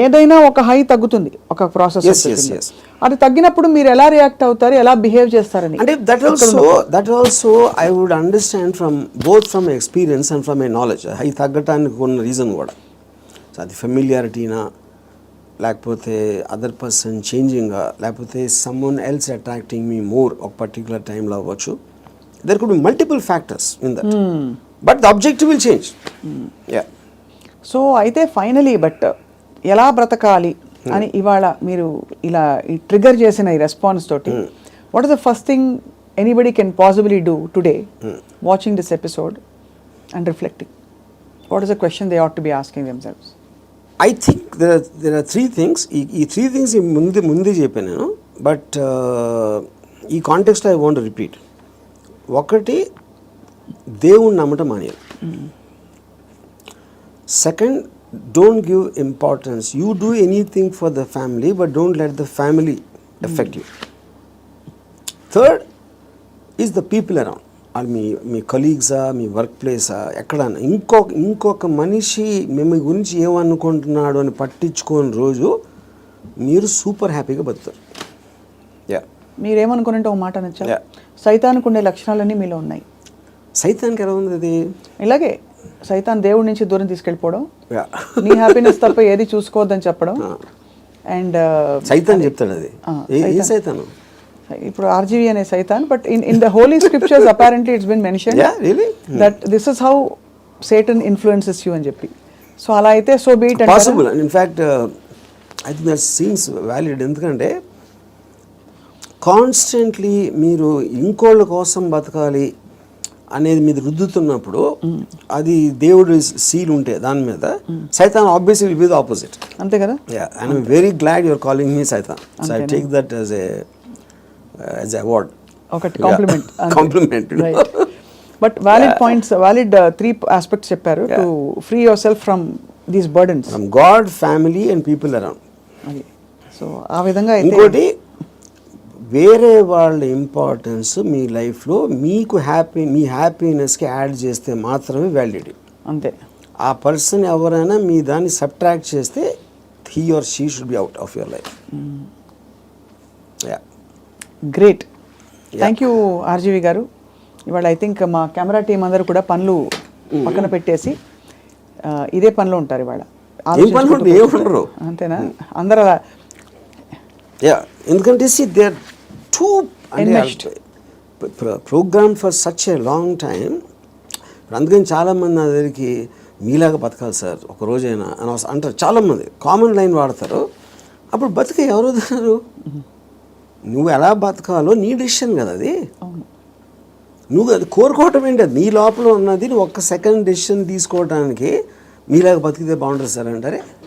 ఏదైనా ఒక high తగ్గుతుంది ఒక ప్రాసెస్. Yes. అది తగ్గినప్పుడు మీరు ఎలా రియాక్ట్ అవుతారు, ఎలా బిహేవ్ చేస్తారని. అంటే that also I would understand from both from experience and from my knowledge. High తగ్గటానికి ఉన్న రీజన్ కూడా సో అది ఫెమిలియారిటీనా, లేకపోతే అదర్ పర్సన్ చేంజింగా, లేకపోతే someone else attracting me more ఒక పర్టికులర్ టైంలో అవ్వచ్చు. There could be multiple factors in that. But the objective will change. Yeah. So అయితే ఫైనలీ బట్ ఎలా బ్రతకాలి అని ఇవాళ మీరు ఇలా ట్రిగర్ చేసిన ఈ రెస్పాన్స్ తోటి what is the first thing anybody can possibly do today watching this episode and reflecting? What is the question they ought to be asking themselves? I think there are 3 things. ఈ 3 things ముందే చెప్పాను నేను, but ఈ కాంటెక్స్ట్లో I want repeat. ఒకటి, దేవుణ్ణి నమ్మటం మానేయాలి. Second, don't give importance. You do anything for the family, but don't let the family affect you. Third is the people around. అది మీ కలీగ్సా, మీ వర్క్ ప్లేసా, ఎక్కడన్నా ఇంకొక మనిషి మేము గురించి ఏమనుకుంటున్నాడు అని పట్టించుకోని రోజు మీరు సూపర్ హ్యాపీగా బతుకుతారు. యా, మీరేమనుకున్నట్టు ఒక మాట నచ్చా, Yeah. సైతానికి ఉండే లక్షణాలన్నీ మీలో ఉన్నాయి. సైతానికి ఎలా ఉంది అది? ఇలాగే సైతాన్ దేవుడి నుంచి దూరం తీసుకెళ్ళిపోవడం, యా, నీ హ్యాపీనెస్ తప్ప ఏది చూసుకోవద్దని చెప్పడం. అండ్ సైతాన్ చెప్తాడు అది. ఏ సైతాను? ఇప్పుడు ఆర్జీవి అనే సైతాన్, but in the holy scriptures apparently it's been mention Yeah, really? That this is how satan influences you అని చెప్పి. సో అలా అయితే so be it. Possible. And in fact I think that seems valid. ఎందుకంటే కాన్స్టెంట్లీ మీరు ఇంకోళ్ళ కోసం బతకాలి అనేది మీద రుద్దుతున్నప్పుడు అది దేవుడి సీల్ ఉంటే దాని మీద, సైతాన్ obviously will be the opposite. అంతే కదా. Yeah, and I'm very glad you're calling me Saitan. So I take that as a award. ఒకటి compliment. Compliment. You know? But valid points, valid 3 aspects చెప్పారు to free yourself from these burdens. From God, family and people around. అది so ఆ విధంగా అయితే ఇంకోటి, వేరే వాళ్ళ importance మీ లైఫ్లో మీకు మీ హ్యాపీనెస్కి యాడ్ చేస్తే మాత్రమే వ్యాలిడిటీ. అంతే. ఆ పర్సన్ ఎవరైనా మీ దాన్ని సబ్ట్రాక్ట్ చేస్తే he or she should be out of your life. Yeah. Great. Thank you RGV గారు. ఇవాళ ఐ థింక్ మా కెమెరా టీం అందరూ కూడా పనులు పక్కన పెట్టేసి ఇదే పనిలో ఉంటారు ఇవాళ. ఏమన్నారు అంతేనా? అందరూ అలా ఎందుకంటే they are too Enmeshed. Program for such a long time. అందుకని చాలామంది నా దగ్గరికి మీలాగా బతకాలి సార్ ఒక రోజైనా అని అంటారు. చాలామంది కామన్ లైన్ వాడతారు. అప్పుడు బతిక ఎవరు వదలరు. నువ్వు ఎలా బతకాలో నీ డెసిషన్ కదా అది. నువ్వు అది కోరుకోవటం ఏంటి? అది నీ లోపల ఉన్నది. నువ్వు ఒక్క సెకండ్ డెసిషన్ తీసుకోవడానికి మీలాగా బతికితే బాగుంటుంది సార్ అంటారే.